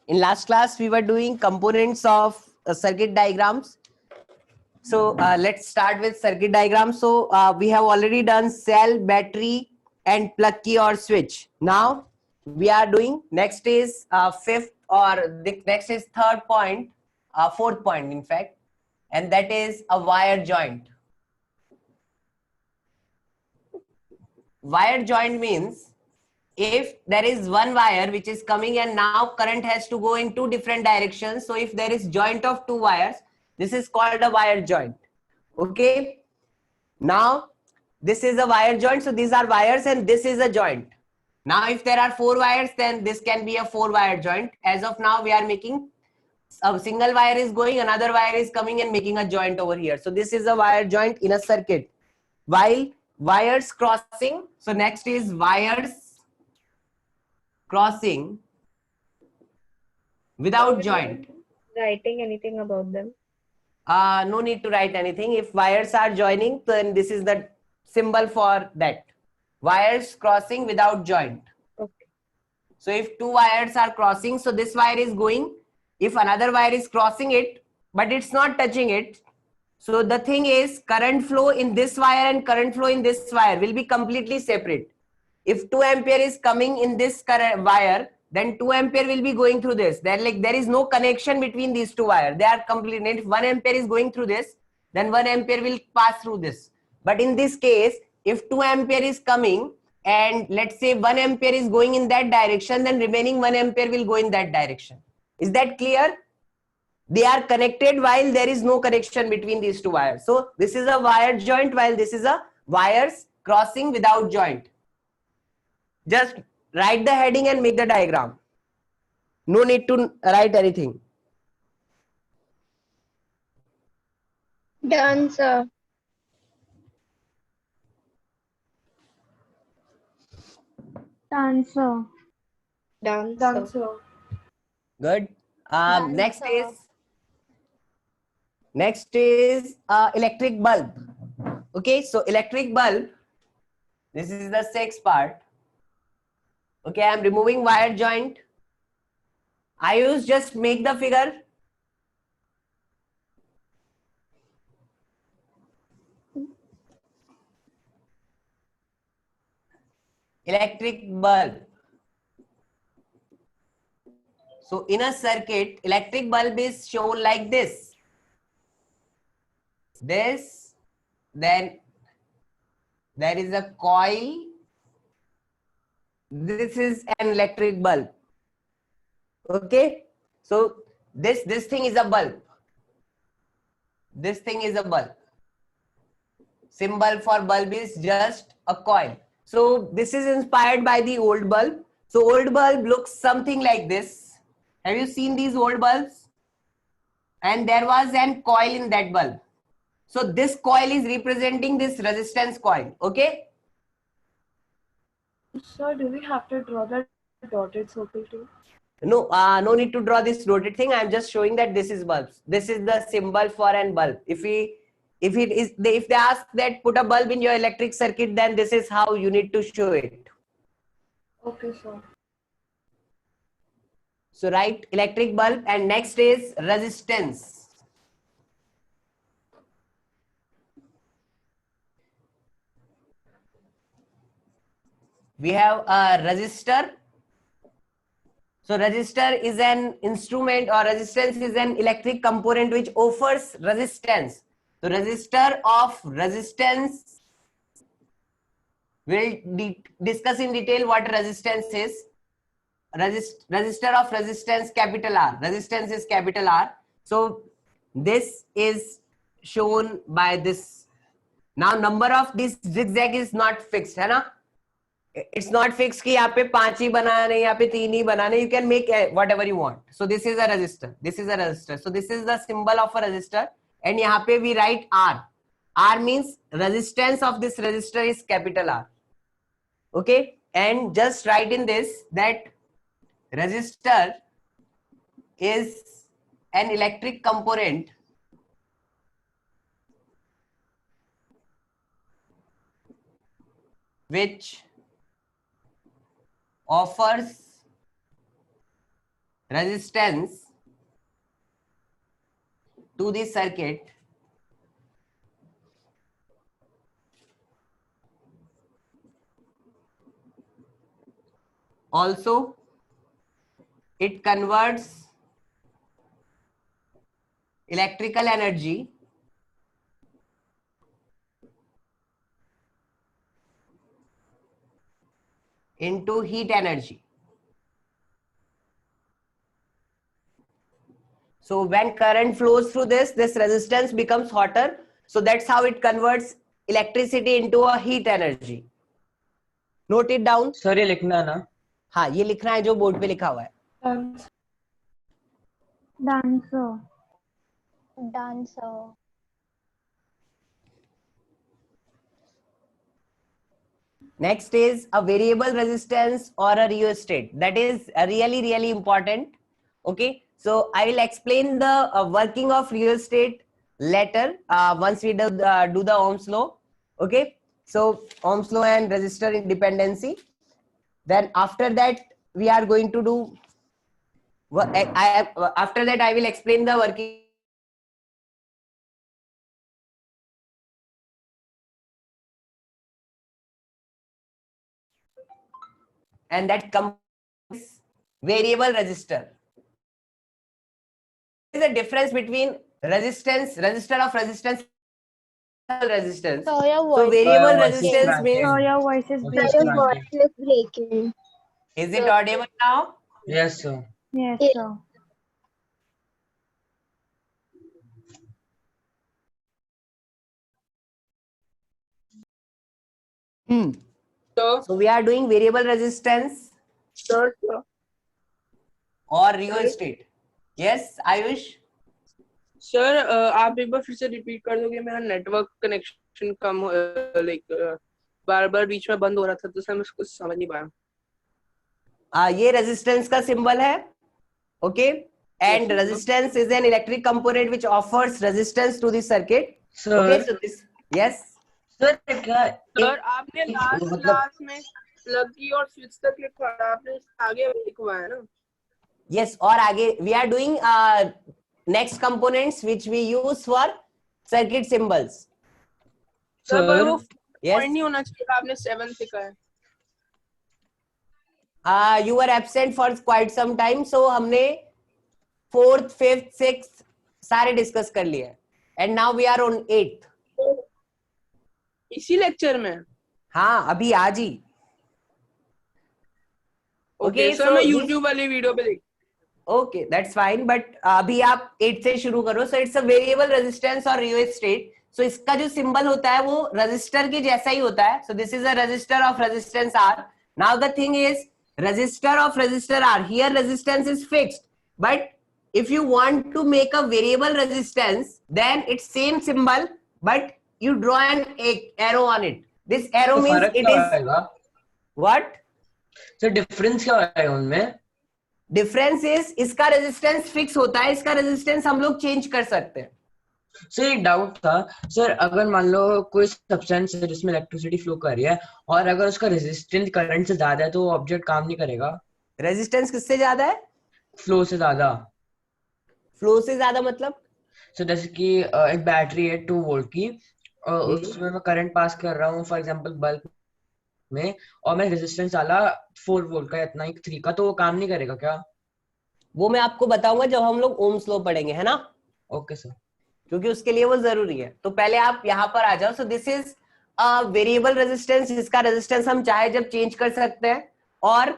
In last class, we were doing components of circuit diagrams. So let's start with circuit diagram. So we have already done cell, battery, and plug key or switch. Now we are doing next is fifth, or the next is third point, fourth point in fact, and that is a wire joint. Wire joint means if there is one wire which is coming and now current has to go in two different directions. So if there is joint of two wires, this is called a wire joint. Okay. Now this is a wire joint. So these are wires and this is a joint. Now if there are four wires, then this can be a four wire joint. As of now, we are making a single wire is going, another wire is coming and making a joint over here. So this is a wire joint in a circuit. While wires crossing, so next is wires crossing without joint. Writing anything about them? No need to write anything. If wires are joining, then this is the symbol for that. Wires crossing without joint. Okay. So if two wires are crossing, so this wire is going. If another wire is crossing it, but it's not touching it, so the thing is current flow in this wire and current flow in this wire will be completely separate. If 2 ampere is coming in this current wire, then 2 ampere will be going through this. Then like there is no connection between these two wires. They are complete. If 1 ampere is going through this, then 1 ampere will pass through this. But in this case, if 2 ampere is coming and let's say 1 ampere is going in that direction, then remaining 1 ampere will go in that direction. Is that clear? They are connected while there is no connection between these two wires. So this is a wire joint while this is a wires crossing without joint. Just write the heading and make the diagram. No need to write anything. Done, sir. Done, sir. Done, sir. Good. Done, Next sir. is electric bulb. Okay, so electric bulb. This is the sixth part. Okay, I am removing wire joint. I use just make the figure. Electric bulb. So in a circuit, electric bulb is shown like this. This, then there is a coil. This is an electric bulb. Okay, so this thing is a bulb. This thing is a bulb. Symbol for bulb is just a coil. So this is inspired by the old bulb. So old bulb looks something like this. Have you seen these old bulbs? And there was an coil in that bulb. So this coil is representing this resistance coil. Okay. Sir, do we have to draw the dotted circle too? No, no need to draw this dotted thing. I'm just showing that this is bulbs. This is the symbol for an bulb. If they ask that put a bulb in your electric circuit, then this is how you need to show it. Okay, sir. So write electric bulb, and next is resistance. We have a resistor. So resistor is an instrument, or resistance is an electric component which offers resistance. So resistor of resistance, we'll discuss in detail what resistance is. Resistor of resistance, capital R. Resistance is capital R. So this is shown by this. Now number of this zigzag is not fixed, है ना? It's not fixed कि यहाँ पे 5 ही बनाना है, यहाँ पे 3 ही बनाना है. You can make whatever you want. So this is a resistor. This is a resistor. So this is the symbol of a resistor. And यहाँ पे we write R. R means resistance of this resistor is capital R. Okay. And just write in this that resistor is an electric component which offers resistance to the circuit also it converts electrical energy into heat energy. So when current flows through this resistance becomes hotter. So that's how it converts electricity into a heat energy. Note it down. Sir ये लिखना ना. हाँ, ये लिखना है जो board पे लिखा हुआ है. Done, sir. Done, sir. Next is a variable resistance or a rheostat. That is really important. Okay, so I will explain the working of rheostat later once we do the Ohm's law. Okay, so Ohm's law and resistor independency. Then after that we are going to do. After that I will explain the working. And that comes variable resistor. There is a difference between resistor of resistance, resistance. So your So voice variable voice is resistance cracking. means, So your voice is Voice Sir, is breaking. your cracking. voice is breaking. is it audible now? Yes, sir. Yes, Yes. sir. So we are doing variable resistance Sure, sure. or rheostat. Yes, Ayush? Sir आप एक बार फिर से repeat कर दोगे, मेरा network connection कम like बार बार बीच में बंद हो रहा था तो सर मैं कुछ समझ नहीं पाया. ये रेजिस्टेंस का सिंबल है. Okay, and resistance is an electric component which offers resistance to the circuit. Sir. Okay, so this, yes. Sir क्या सर आपने लास्ट मतलब- क्लास में प्लग की और स्विच तक लिखा है, आपने आगे लिखवा है ना. Yes, और आगे we are doing next components which we use for circuit symbols. Sir पर वो Yes. पॉइंट नहीं होना चाहिए, आपने 7 लिखा है. You were absent for quite some time, so हमने 4th, 5th, 6th सारे डिस्कस कर लिए and now we are on 8th. इसी लेक्चर में. हाँ, अभी आज ही. ओके सर, मैं YouTube वाली वीडियो पे देख. Okay, that's fine, but अभी आप 8 से शुरू करो. So it's a variable resistance or rheostat. So इसका जो सिंबल होता है वो रजिस्टर के जैसा ही होता है. So this is a resistor of resistance R. Now the thing is, resistor of resistor R. Here resistance is fixed, but if you want to make a variable resistance, then it's same symbol, but you draw an arrow on it. This arrow तो means फर्क it क्या is आएगा? what? Sir difference क्या आएगा उनमें? Difference is इसका resistance fix होता है, इसका रेजिस्टेंस हम लोग चेंज कर सकते हैं. सर एक डाउट था सर, अगर मान लो कोई सब्सटेंस है जिसमें इलेक्ट्रिसिटी फ्लो कर रही है और अगर उसका रेजिस्टेंस करंट से ज्यादा है तो वो ऑब्जेक्ट काम नहीं करेगा? रेजिस्टेंस किससे ज्यादा है? फ्लो से ज्यादा. फ्लो से ज्यादा मतलब? सो जैसे कि एक बैटरी है 2 वोल्ट की और उसमें मैं करंट पास कर रहा हूँ फॉर एग्जांपल बल्ब में और मैं रेजिस्टेंस डाला 4 वोल्ट का इतना ही 3 का, तो वो काम नहीं करेगा क्या? वो मैं आपको बताऊंगा जब हम लोग ओम्स लॉ पढ़ेंगे, है ना? Okay sir. क्योंकि उसके लिए वो जरूरी है. तो पहले आप यहाँ पर आ जाओ. So this is a variable resistance, जिसका रेजिस्टेंस हम चाहे जब चेंज कर सकते हैं, और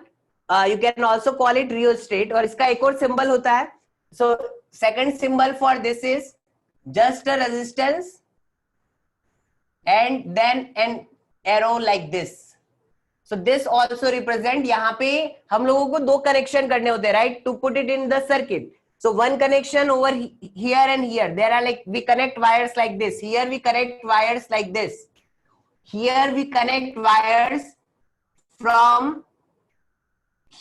you can also call it rheostat. और इसका एक और सिंबल होता है. So second symbol for this is just a resistance and then an arrow like this. So this also represent, यहाँ पे हम लोगों को 2 कनेक्शन करने होते हैं, right, to put it in the circuit. So one connection over here and here. There are like, we connect wires like this. Here we connect wires like this. Here we connect wires from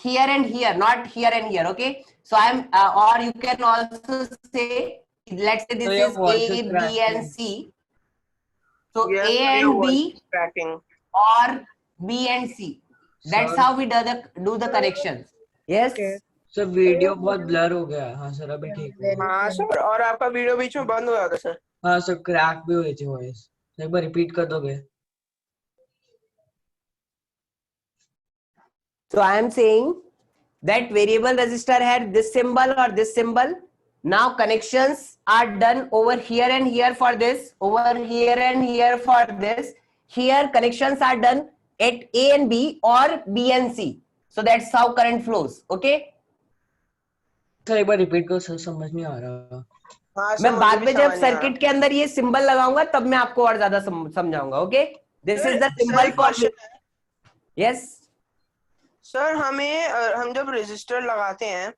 here and here, not here and here. Okay. So I'm, or you can also say, let's say this So your is voice A, is B and cracking. C. So Yes, A your and voice B is cracking. or B and C. That's Sir. how we do the connections. Yes. Okay. Sir video बहुत blur हो गया। हाँ sir अभी ठीक है। हाँ sir, और आपका वीडियो बीच में बंद हो जाता सर। हाँ सर क्रैक भी हुई थी वॉइस। एक बार रिपीट कर दोगे? So I am saying that variable resistor had this symbol or this symbol. Now connections are done over here and here for this, over here and here for this. Here connections are done at A and B or B and C. So that's how current flows. Okay. Sir एक बार repeat करो sir, समझ नहीं आ रहा। हाँ sir, मैं मुझे बाद भी में जब समझ नहीं आ रहा। सर्किट के अंदर ये सिंबल लगाऊंगा तब मैं आपको और ज्यादा समझाऊंगा. Okay. This is the sir symbol एक फॉर. क्वेश्चन है यस. सर, हम जब रजिस्टर लगाते हैं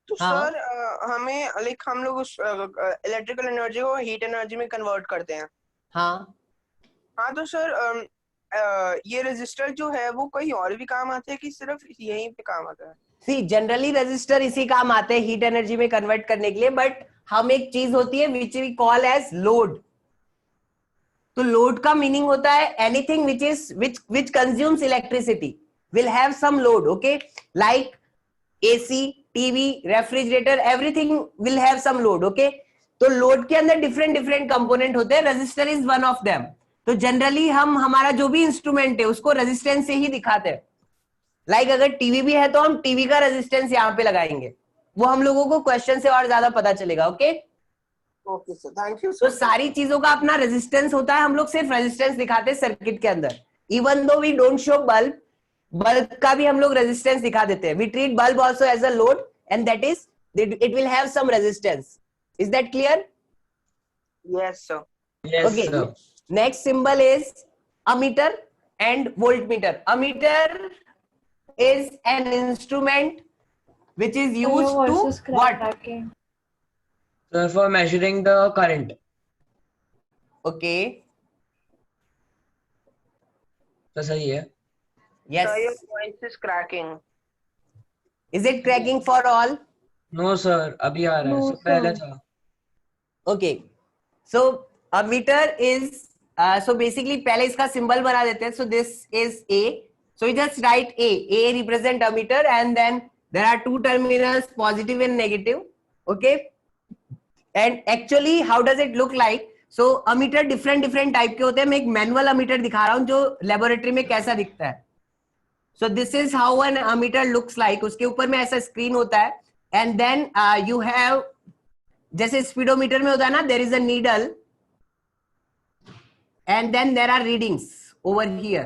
तो हाँ. सर हमें लाइक हम लोग उस इलेक्ट्रिकल एनर्जी को हीट एनर्जी में कन्वर्ट करते हैं। हाँ. हाँ तो सर ये रजिस्टर जो है वो कहीं और भी काम आते हैं कि सिर्फ यहीं पे काम आता है? सी जनरली रजिस्टर इसी काम आते हैं हीट एनर्जी में कन्वर्ट करने के लिए, बट हम एक चीज होती है which we call as load. तो लोड का मीनिंग होता है anything which consumes electricity will have some load. Okay. Like AC, TV, refrigerator, everything will have some load. Okay. तो लोड के अंदर डिफरेंट डिफरेंट कंपोनेंट होते हैं. Resistor is one of them. तो जनरली हम हमारा जो भी इंस्ट्रूमेंट है उसको रेजिस्टेंस से ही दिखाते हैं. लाइक अगर टीवी भी है तो हम टीवी का रेजिस्टेंस यहाँ पे लगाएंगे. वो हम लोगों को क्वेश्चन से और ज्यादा पता चलेगा. Okay. Okay sir, thank you तो सर। सारी चीजों का अपना रेजिस्टेंस होता है. हम लोग सिर्फ रेजिस्टेंस दिखाते हैं सर्किट के अंदर. Even though we don't show bulb, bulb का भी हम लोग रेजिस्टेंस दिखा देते हैं. We treat bulb also as a load and that is it will have some resistance. Is that clear? Yes sir. Yes Okay. Sir. Next symbol is ammeter and voltmeter. Ammeter is an instrument which is Your used to voice is what? cracking. Sir for measuring the current. Okay. तो सही है। Yes. Sir your voice is cracking. Is it cracking for all? No sir अभी आ रहा है, No, sir पहले sir. था। Okay. So ammeter is so basically पहले इसका symbol बना देते हैं. So this is A. So we just write A. A represent ammeter and then there are two terminals, positive and negative. Okay. And actually how does it look like? So ammeter different type के होते हैं. मैं एक manual ammeter दिखा रहा हूँ जो laboratory में कैसा दिखता है. So this is how an ammeter looks like. उसके ऊपर में ऐसा screen होता है and then you have जैसे speedometer में होता है ना, there is a needle and then there are readings over here.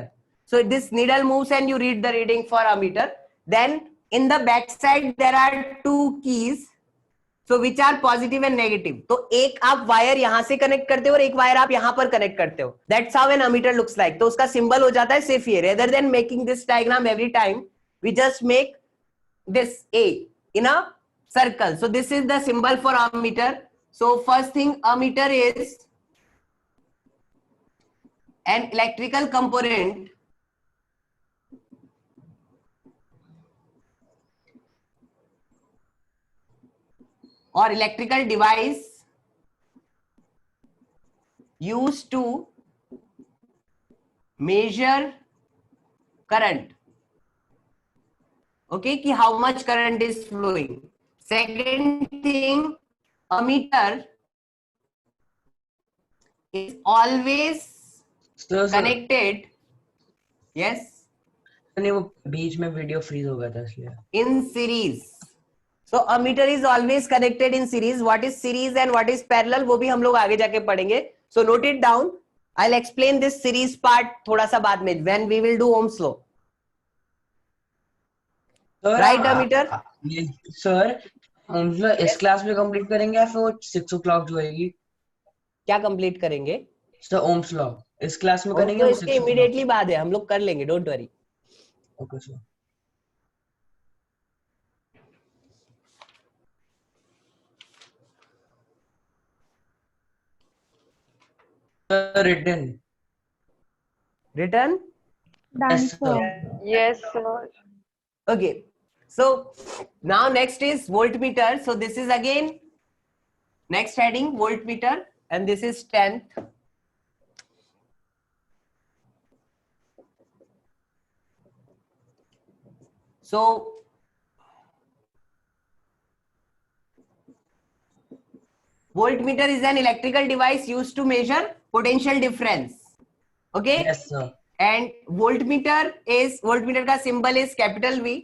So this needle moves and you read the reading for ammeter. Then in the back side there are two keys. So which are positive and negative. तो एक आप wire यहां से connect करते हो और एक wire आप यहां पर कनेक्ट करते हो. That's how an ammeter looks like. तो उसका सिंबल हो जाता है सिर्फ ये. Rather than making this diagram every time, we just make this A in a circle. So this is the symbol for ammeter. So first thing, ammeter is an electrical component or electrical device used to measure current. Okay, कि how much current is flowing. Second thing, ammeter is always sir connected. Yes. नहीं वो बीच में video freeze हो गया था इसलिए। In series. So ammeter is always connected in series. What is series and what is parallel वो भी हम लोग आगे जाके पढ़ेंगे. So note it down. I'll explain this series part थोड़ा सा बाद में when we will do Ohm's law. Right ammeter? Sir हम इस क्लास में कंप्लीट करेंगे या फिर वो 6 o'clock जो होगी? क्या कंप्लीट करेंगे? सर ओम्स लॉ इस क्लास में हम करेंगे तो वो इसके 6 o'clock? इमीडिएटली बाद है, हम लोग कर लेंगे, don't worry. Okay sir. Written. Written? Done, Yes, sir. sir. Yes, sir. Okay. So now next is voltmeter. So this is again next heading, voltmeter, and this is 10th. So voltmeter is an electrical device used to measure potential difference. Okay. Yes, sir. And voltmeter ka symbol is capital V.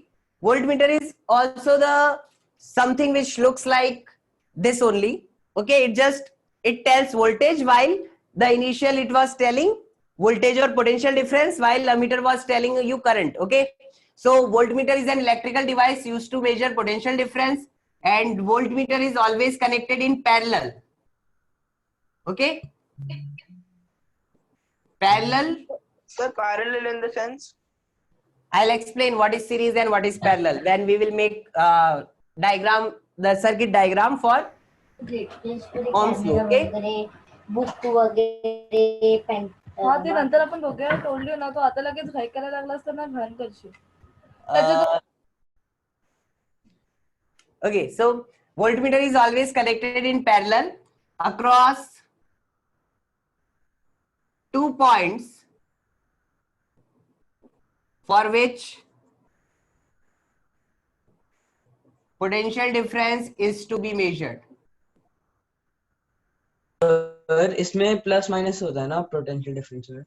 Voltmeter is also the something which looks like this only. Okay, it tells voltage, while the initial it was telling voltage or potential difference, while ammeter was telling you current. Okay, so voltmeter is an electrical device used to measure potential difference, and voltmeter is always connected in parallel. Okay, parallel. Sir, parallel in the sense? I'll explain what is series and what is parallel when we will make diagram, the circuit diagram for Ohm's law. Okay. Book वगैरे pen हा ते नंतर आपण दोघे तोडली ना, तो आता लगेच घाई करायला लागला असता ना, घाण करशील. त्याचं Okay, so voltmeter is always connected in parallel across 2 points for which potential difference is to be measured. Sir इसमें प्लस माइनस होता है ना पोटेंशियल डिफरेंस में?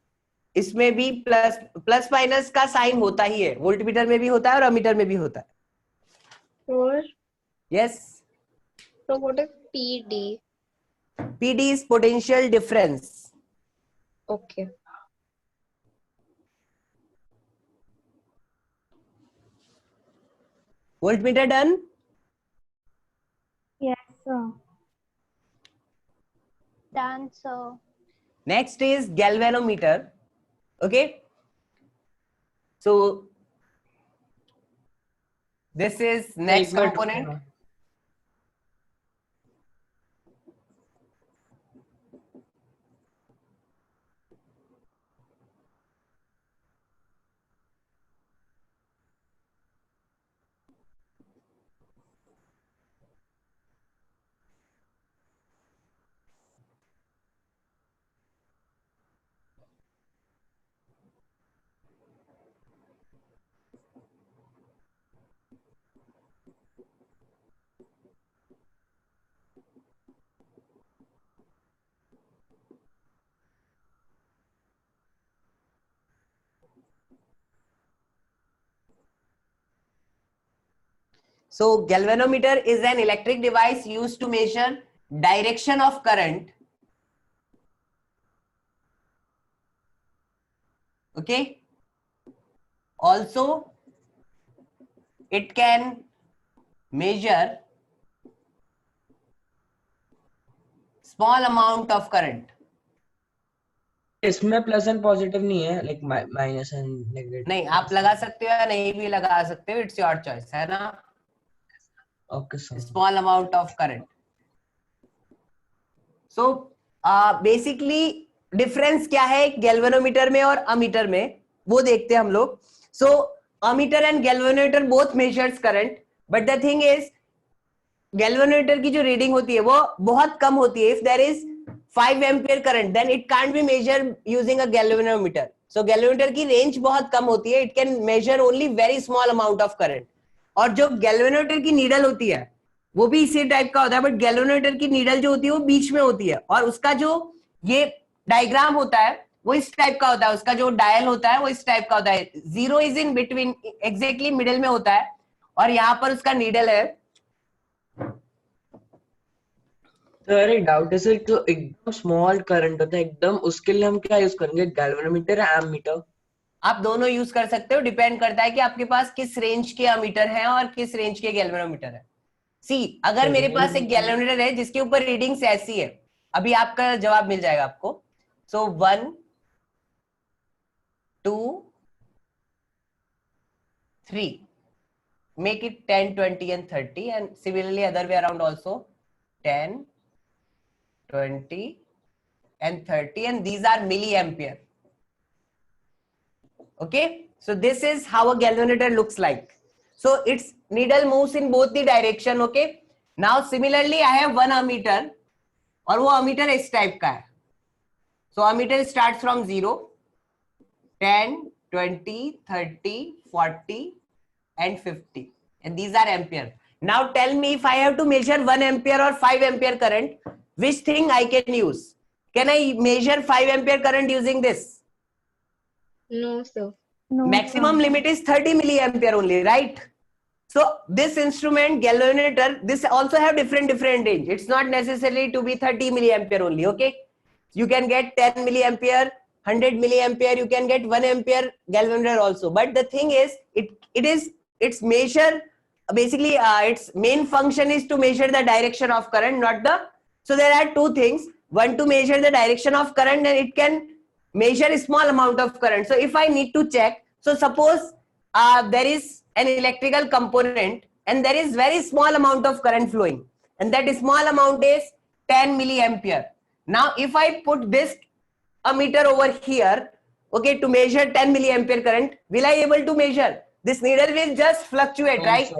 इसमें भी प्लस माइनस का साइन होता ही है, वोल्टमीटर में भी होता है और अमीटर में भी होता है. Or Yes, so what is PD? PD is potential difference. Okay. Voltmeter done? Yes, sir. Done, sir. Next is galvanometer. Okay, so this is next एक मिनट component. रुकना. So galvanometer is an electric device used to measure direction of current. Okay. Also, it can measure small amount of current. इसमें plus and positive नहीं है, like minus and negative. नहीं, आप लगा सकते हो या नहीं भी लगा सकते हो, इट्स योर चॉइस, है ना. Okay sir. Small amount of current. So basically difference क्या है गैल्वेनोमीटर में और अमीटर में, वो देखते हैं हम लोग. So ammeter and galvanometer both measures current, but the thing is galvanometer की जो रीडिंग होती है वो बहुत कम होती है. If there is 5 ampere current, then it can't be measured using a galvanometer. So galvanometer की रेंज बहुत कम होती है, it can measure only very small amount of current. और जो galvanometer की नीडल होती है वो भी इसी टाइप का होता है, बट galvanometer की नीडल जो होती है वो बीच में होती है, और उसका जो ये डायग्राम होता है वो इस टाइप का होता है, उसका जो डायल होता है वो इस टाइप का होता है. 0 is in between, exactly middle में होता है, और यहाँ पर उसका नीडल है. सर एक डाउट है सर, तो एकदम स्मॉल करंट होता है एकदम, उसके लिए हम क्या यूज करेंगे, गैल्वेनोमीटर या एमीटर? आप दोनों यूज कर सकते हो, डिपेंड करता है कि आपके पास किस रेंज के अमीटर हैं और किस रेंज के गैल्वेनोमीटर है. सी, अगर मेरे पास एक गैल्वेनोमीटर है जिसके ऊपर रीडिंग्स ऐसी है, अभी आपका जवाब मिल जाएगा आपको. सो 1 2 3, make it 10 20 and 30, and similarly other way around also 10 20 and 30, and these are milliampere. Okay, so this is how a galvanometer looks like. So its needle moves in both the direction. Okay, now similarly I have one ammeter, और वो ammeter इस type का है. So ammeter starts from 0, 10 20 30 40 and 50, and these are ampere. Now tell me, if I have to measure 1 ampere or 5 ampere current, which thing I can use? Can I measure 5 ampere current using this? No, sir. No, Maximum limit is 30 milliampere only, right? So this instrument, galvanometer, this also have different range. It's not necessarily to be 30 milliampere only, okay? You can get 10 milliampere, 100 milliampere, you can get 1 ampere galvanometer also. But the thing is, its measure, basically its main function is to measure the direction of current, not the, so there are two things. One, to measure the direction of current, and it can measure a small amount of current. So if I need to check, so suppose there is an electrical component and there is very small amount of current flowing, and that small amount is 10 milliampere. Now if I put this ammeter over here, okay, to measure 10 milliampere current, will I able to measure? This needle will just fluctuate, right?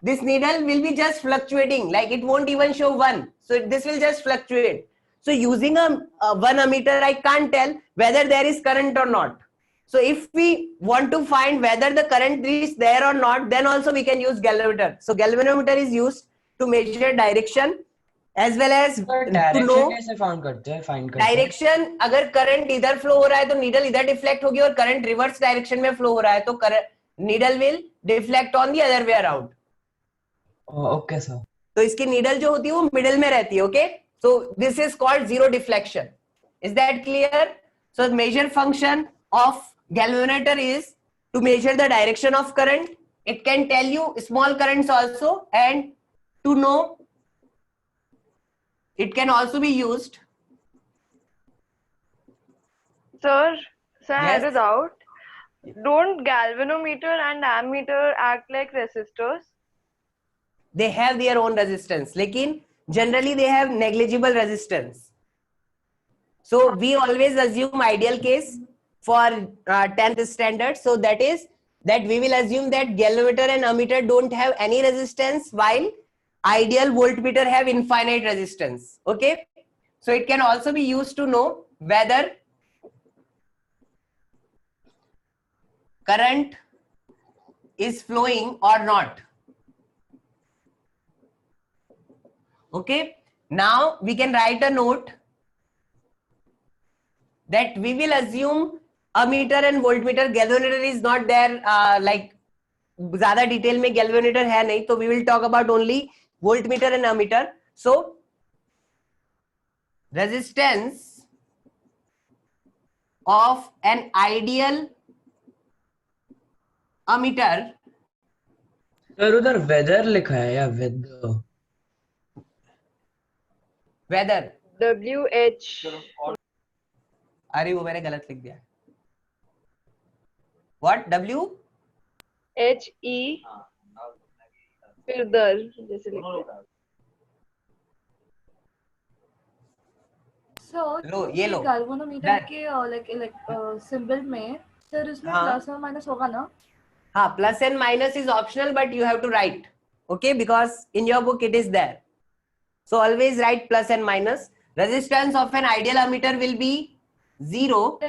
This needle will be just fluctuating, like it won't even show 1. So this will just fluctuate. So using a 1 ammeter, I can't tell whether there is current or not. So if we want to find whether the current is there or not, then also we can use galvanometer. So galvanometer is used to measure direction as well as to direction know कैसे find करते हैं find करते हैं direction. अगर current इधर flow हो रहा है तो नीडल इधर डिफ्लेक्ट होगी, और करंट रिवर्स डायरेक्शन में फ्लो हो रहा है तो needle will deflect on the other way around. Okay sir. तो इसकी नीडल जो होती है वो मिडिल में रहती है. Okay, so this is called zero deflection. Is that clear? So major function of galvanometer is to measure the direction of current. It can tell you small currents also, and to know it can also be used. Sir, I had Yes. a doubt. Don't galvanometer and ammeter act like resistors? They have their own resistance, lekin generally they have negligible resistance. So we always assume ideal case for 10th standard. So that is that we will assume that galvanometer and ammeter don't have any resistance, while ideal voltmeter have infinite resistance. Okay, so it can also be used to know whether current is flowing or not. Okay, now we can write a note that we will assume ammeter and voltmeter. Galvanometer is not there, like ज़्यादा detail में galvanometer है नहीं, तो we will talk about only voltmeter and ammeter. So resistance of an ideal ammeter. Sir उधर weather लिखा है या weather? Whether, WH. अरे वो मैंने गलत लिख दिया. What? W? HE. फिर दर जैसे लिखते हैं. So लो, ये लो. galvanometer That- के like symbol में सर उसमें हाँ. प्लस और माइनस होगा ना? हाँ, plus and minus is optional, but you have to write. Okay, because in your book it is there. So always write plus and minus. Resistance of an ideal ammeter will be 0,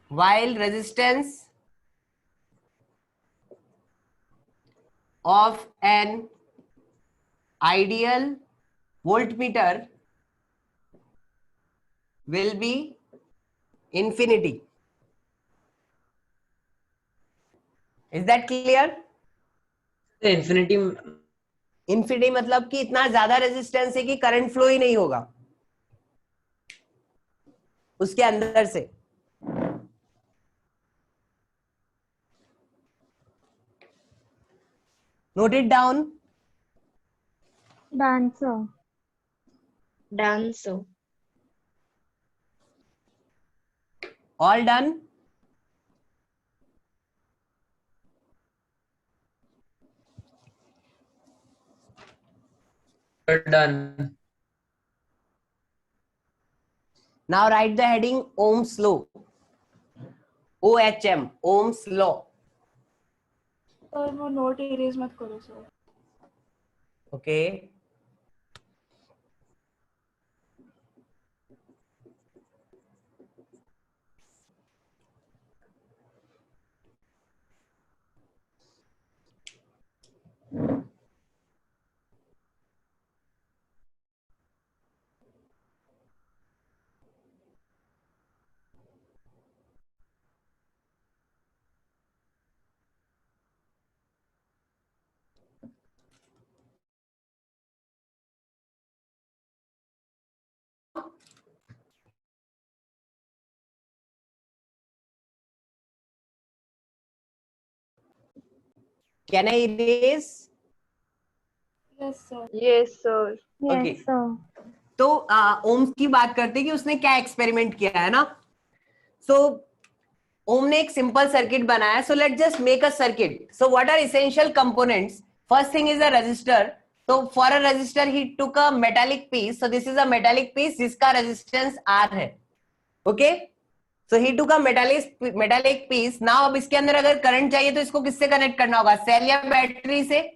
while resistance of an ideal voltmeter will be infinity. Is that clear? Infinity infinity मतलब कि इतना ज्यादा resistance है कि current flow ही नहीं होगा उसके अंदर से. Note it down. Done, sir. Done, sir. All done? Done. Now write the heading Ohm's law. OHM, Ohm's law. और वो नोट इरेज मत करो sir. Okay. Can I erase? Yes, sir. Yes, sir. Okay. Yes, sir. तो ohms की बात करते हैं कि उसने क्या एक्सपेरिमेंट किया है ना. सो ओम ने एक सिंपल सर्किट बनाया. So let just make a circuit. So what are essential components? First thing is a resistor. तो for a resistor he took a metallic piece. So this is a metallic piece जिसका resistance R है. Okay. So he took a metallic piece. Now अब इसके अंदर अगर current चाहिए तो इसको किससे कनेक्ट करना होगा? सेल या बैटरी से.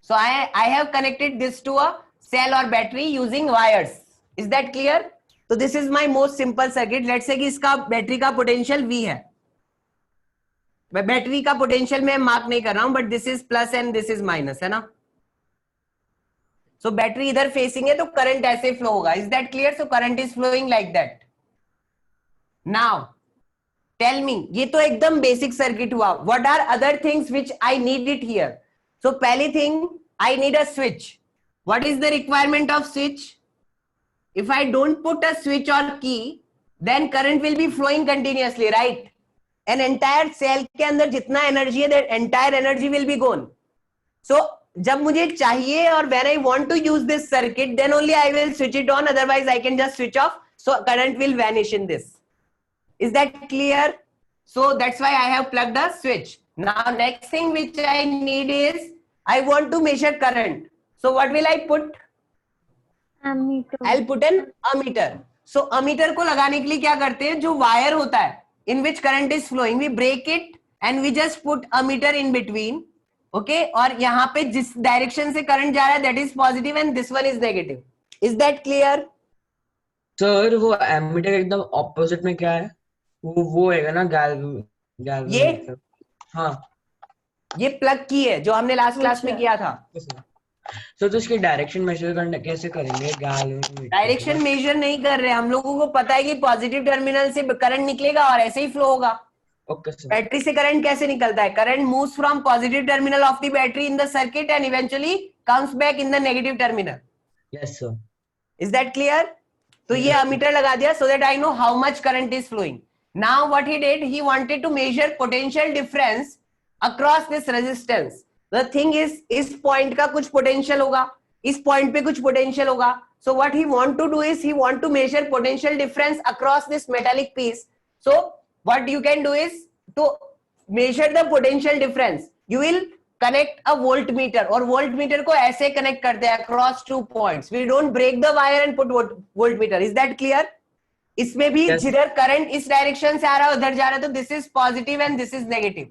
So I have connected this to a cell or battery using wires. Is that clear? So this is my most simple circuit. Let's say कि इसका बैटरी का पोटेंशियल V है. मैं बैटरी का पोटेंशियल में mark नहीं कर रहा हूं, but this is plus and this is minus, है ना. सो बैटरी इधर फेसिंग है तो करंट ऐसे फ्लो होगा. Is that clear? So current is flowing like that. Now tell me, ये तो एकदम बेसिक सर्किट हुआ. What are other things which I need it here? So पहली thing, I need a switch. What is the requirement of switch? If I don't put a switch or key, then current will be flowing continuously, right? An entire cell के अंदर जितना energy है, that entire energy will be gone. So जब मुझे चाहिए और when I want to use this circuit, then only I will switch it on. Otherwise, I can just switch off. So current will vanish in this. Is that clear? So that's why I have plugged a switch. Now next thing which I need is I want to measure current. So what will I put? Ammeter. I'll put an ammeter. So ammeter को लगाने के लिए क्या करते हैं? जो wire होता है in which current is flowing, we break it and we just put ammeter in between. Okay? और यहाँ पे जिस डायरेक्शन से करंट जा रहा है that is positive and this one is negative. Is that clear? Sir वो एमीटर एकदम ऑपोजिट में क्या है? वो हैगा ना ये? हाँ. ये प्लग की है जो हमने लास्ट क्लास में किया था. तो इसकी डायरेक्शन मेजर करना कैसे करेंगे? डायरेक्शन मेजर नहीं कर रहे. हम लोगों को पता है कि पॉजिटिव टर्मिनल से करंट निकलेगा और ऐसे ही फ्लो होगा. Okay sir. बैटरी से करंट कैसे निकलता है? Current moves from positive terminal of the battery in the circuit and eventually comes back in the negative terminal. Yes sir. Is that clear? तो ये अमीटर लगा दिया so that I know how much current is flowing. Now what he did, he wanted to measure potential difference across this resistance. The thing is, इस point का कुछ potential होगा, इस point पे कुछ potential होगा. So what he want to do is he want to measure potential difference across this metallic piece. So what you can do is to measure the potential difference. You will connect a voltmeter और voltmeter को ऐसे connect करते हैं across two points. We don't break the wire and put voltmeter. Is that clear? इसमें भी Yes. जिधर current इस direction से आ रहा है उधर जा रहा है तो this is positive and this is negative.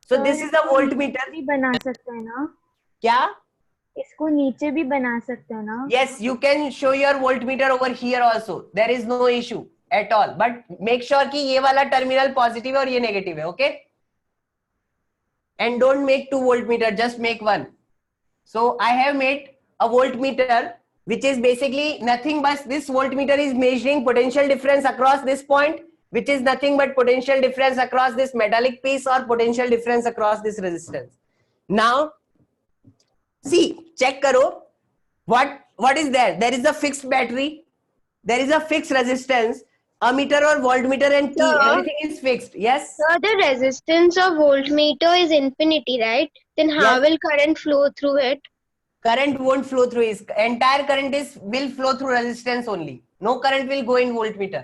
So this is a voltmeter. भी बना सकते हैं ना? क्या? इसको नीचे भी बना सकते हैं ना? Yes, you can show your voltmeter over here also. There is no issue at all. But make sure कि ये वाला टर्मिनल पॉजिटिव है और ये नेगेटिव है. Okay? And don't make two voltmeter, just make one. So I have made a voltmeter which is basically nothing but this voltmeter is measuring potential difference across this point, which is nothing but potential difference across this metallic piece or potential difference across this resistance. Now see, check karo what is there. There is a fixed battery, there is a fixed resistance, ammeter or voltmeter and key, Sir? everything is fixed. Yes. So the resistance of voltmeter is infinity, right? Then how Yes. will current flow through it? Current won't flow through it. Entire current will flow through resistance only. No current will go in voltmeter.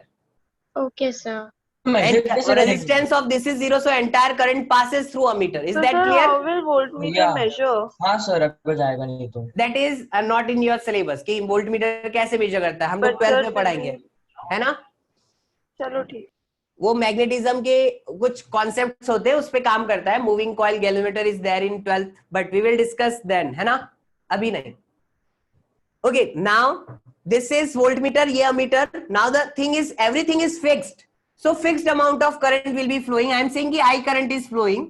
Okay, sir. And resistance of this is zero, so entire current passes through ammeter. Is So that sir, clear? how will voltmeter Yeah. measure? हाँ sir, अगर जाएगा नहीं तो. That is not in your syllabus. कि voltmeter कैसे measure करता है? हम लोग But 12th sir, में पढ़ाएंगे, है ना? चलो ठीक. वो मैग्नेटिज्म के कुछ कॉन्सेप्ट्स होते हैं, उस पे काम करता है. Moving coil galvanometer is there in 12th, but we will discuss then, है ना? अभी नहीं. Okay, now this is voltmeter, ये ammeter. Now the thing is, everything is fixed. So fixed amount of current will be flowing. I am saying कि I current is flowing.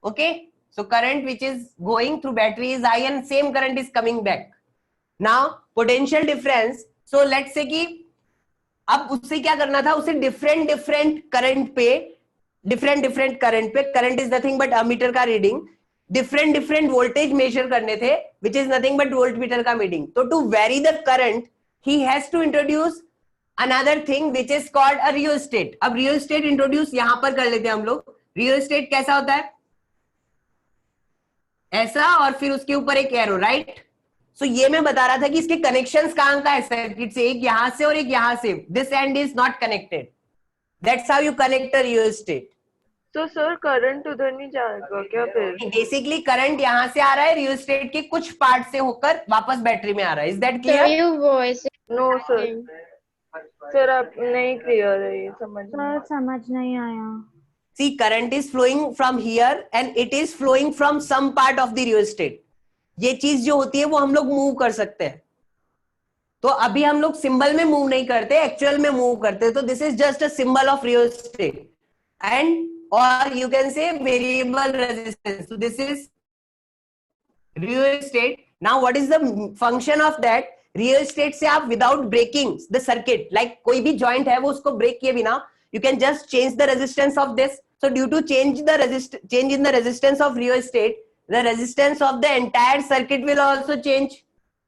Okay, so current which is going through battery is I and same current is coming back. Now potential difference. So let's say कि अब उससे क्या करना था? उसे different current पे current is nothing but ammeter का reading. different voltage measure करने थे, which is nothing but voltmeter का reading. तो to vary the current, he has to introduce another thing which is called a rheostat. अब rheostat introduce यहाँ पर कर लेते हैं हम लोग. Rheostat कैसा होता है? ऐसा और फिर उसके ऊपर एक एरो, राइट? सो ये मैं बता रहा था कि इसके कनेक्शंस कहां का है सर्किट से, एक यहां से और एक यहां से. This and is not connected. That's how you connect a rheostat. तो सर करंट उधर नहीं जाएगा क्या फिर? बेसिकली करंट यहां से आ रहा है, रियोस्टेट के कुछ पार्ट से होकर वापस बैटरी में आ रहा है. Is that So clear? your voice is no sir, breaking. Sir आप नहीं क्लियर है ये समझ में. सर समझ नहीं आया. See, current is flowing from here and it is flowing from some part of the rheostat. ये चीज जो होती है वो हम लोग मूव कर सकते हैं. तो अभी हम लोग सिंबल में मूव नहीं करते, एक्चुअल में मूव करते. तो this is just a symbol of rheostat and or you can say variable resistance. So this is rheostat. Now what is the function of that? Rheostat से आप without breaking the circuit, like कोई भी joint है वो उसको break किए बिना, you can just change the resistance of this. So due to change in the resistance of rheostat, the resistance of the entire circuit will also change.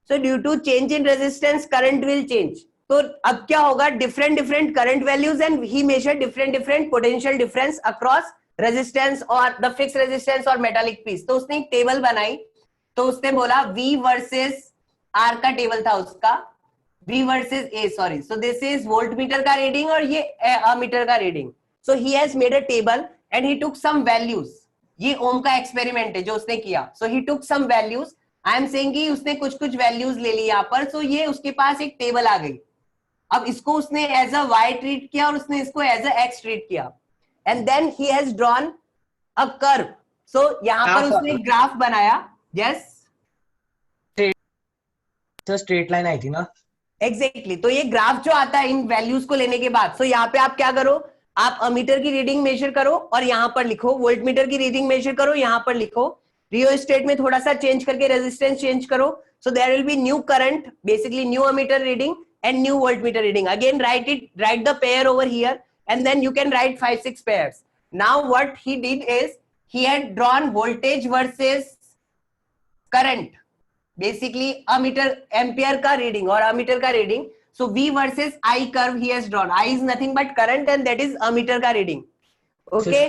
So due to change in resistance, current will change. तो अब क्या होगा, different current values and he measured different potential difference across resistance or the fixed resistance or metallic piece. तो उसने एक table बनाई. तो उसने बोला V वर्सेस R का टेबल था उसका, V versus A, sorry. So this is volt meter का रीडिंग और ये अमीटर का reading. So he has made a table and he took some values. ये ओम का एक्सपेरिमेंट है जो उसने किया. So he took some values. I am saying कि उसने कुछ वैल्यूज ले ली यहाँ पर. सो ये उसके पास एक टेबल आ गई. अब इसको उसने एज अ वाई ट्रीट किया और उसने इसको एज अ एक्स ट्रीट किया. And then he has drawn a curve. So यहाँ पर उसने ग्राफ बनाया. यस, तो स्ट्रेट लाइन आई थी ना. एग्जैक्टली. तो ये ग्राफ जो आता है इन वैल्यूज को लेने के बाद, सो यहाँ पे आप क्या करो, आप अमीटर की रीडिंग मेजर करो और यहाँ पर लिखो, वोल्ट मीटर की रीडिंग मेजर करो, यहाँ पर लिखो, रियोस्टेट में थोड़ा सा चेंज करके रेजिस्टेंस चेंज करो. So there will be new current, basically new ammeter reading and new voltmeter reading. Again write the pair over here and then you can write 5-6 pairs. Now what he did is he had drawn voltage versus current, basically ammeter ampere ka reading or ammeter ka reading. So V versus I curve he has drawn. I is nothing but current and that is ammeter ka reading. Okay,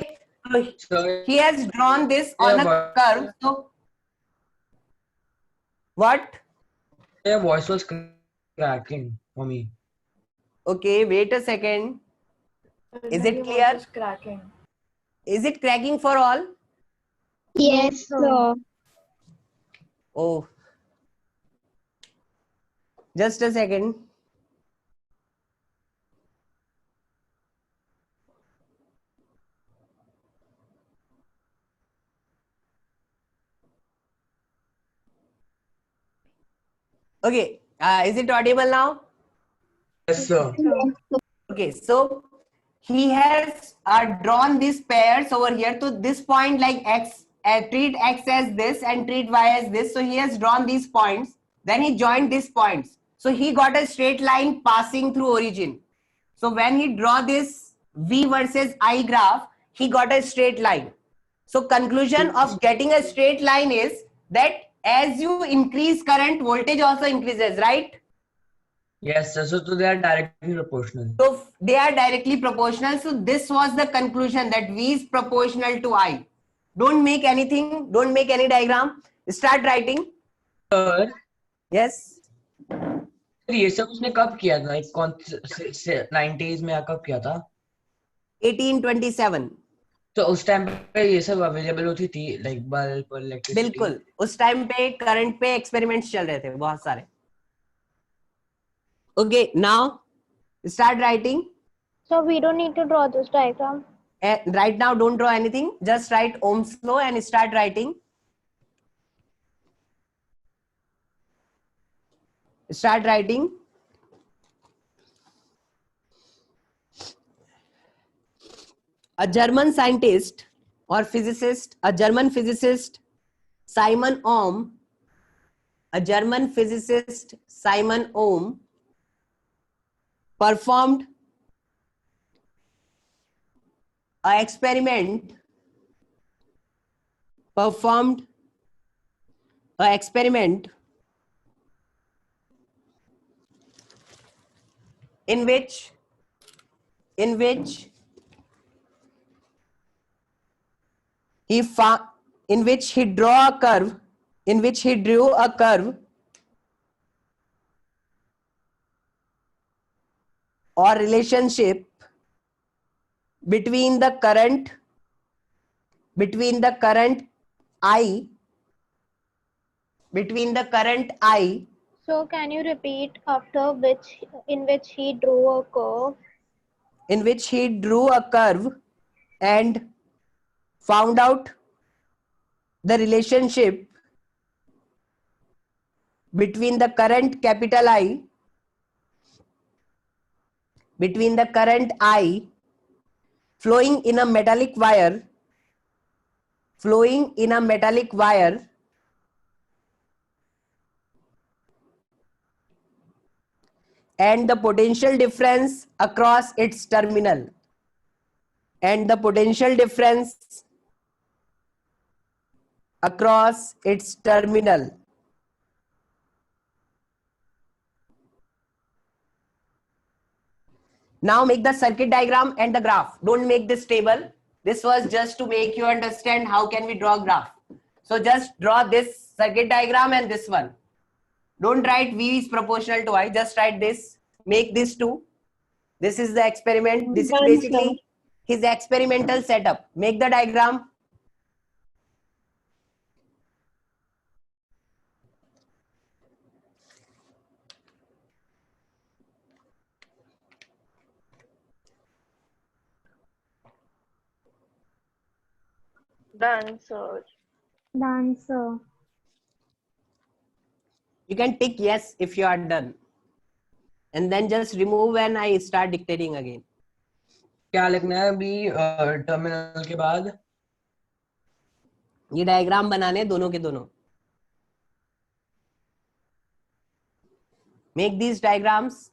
so he has drawn this on a curve. So what? Your voice was cracking for me. Okay, wait a second. Is it clear? Cracking. Is it cracking for all? Yes, sir. Oh, just a second. Okay, is it audible now? Yes, sir. Okay, so he has drawn these pairs over here to this point, like X, treat X as this and treat Y as this. So he has drawn these points, then he joined these points. So he got a straight line passing through origin. So when he draw this V versus I graph, he got a straight line. So conclusion of getting a straight line is that as you increase current, voltage also increases, right? Yes, sir. So they are directly proportional. So they are directly proportional. So this was the conclusion, that V is proportional to I. Don't make anything, don't make any diagram. Start writing. Sir, Yes. ये सब उसने कब किया था? Like कौन से 90s में कब किया था? 1827. तो उस टाइम पे ये सब अवेलेबल होती थी, लाइक बल्ब, इलेक्ट्रिसिटी. बिल्कुल, उस टाइम पे करंट पे एक्सपेरिमेंट्स चल रहे थे बहुत सारे. Okay, now start writing. So we don't need to draw this diagram. Right now, don't draw anything. Just write Ohm's law and start writing. Start writing. A German scientist or physicist, a German physicist, Simon Ohm, a German physicist, Simon Ohm, performed an experiment in which he found in which he drew a curve, or relationship between the current I. So can you repeat after which, in which he drew a curve? In which he drew a curve and found out the relationship between the current capital I, flowing in a metallic wire, and the potential difference across its terminal. Now make the circuit diagram and the graph. Don't make this table. This was just to make you understand how can we draw graph. So just draw this circuit diagram and this one. Don't write V is proportional to I. Just write this. Make this two. This is the experiment. This is Done, basically his experimental setup. Make the diagram. Done, sir. Done, sir. You can tick yes if you are done. And then just remove when I start dictating again. क्या लिखना है अभी terminal के बाद? ये diagram बनाने दोनों के दोनों. Make these diagrams.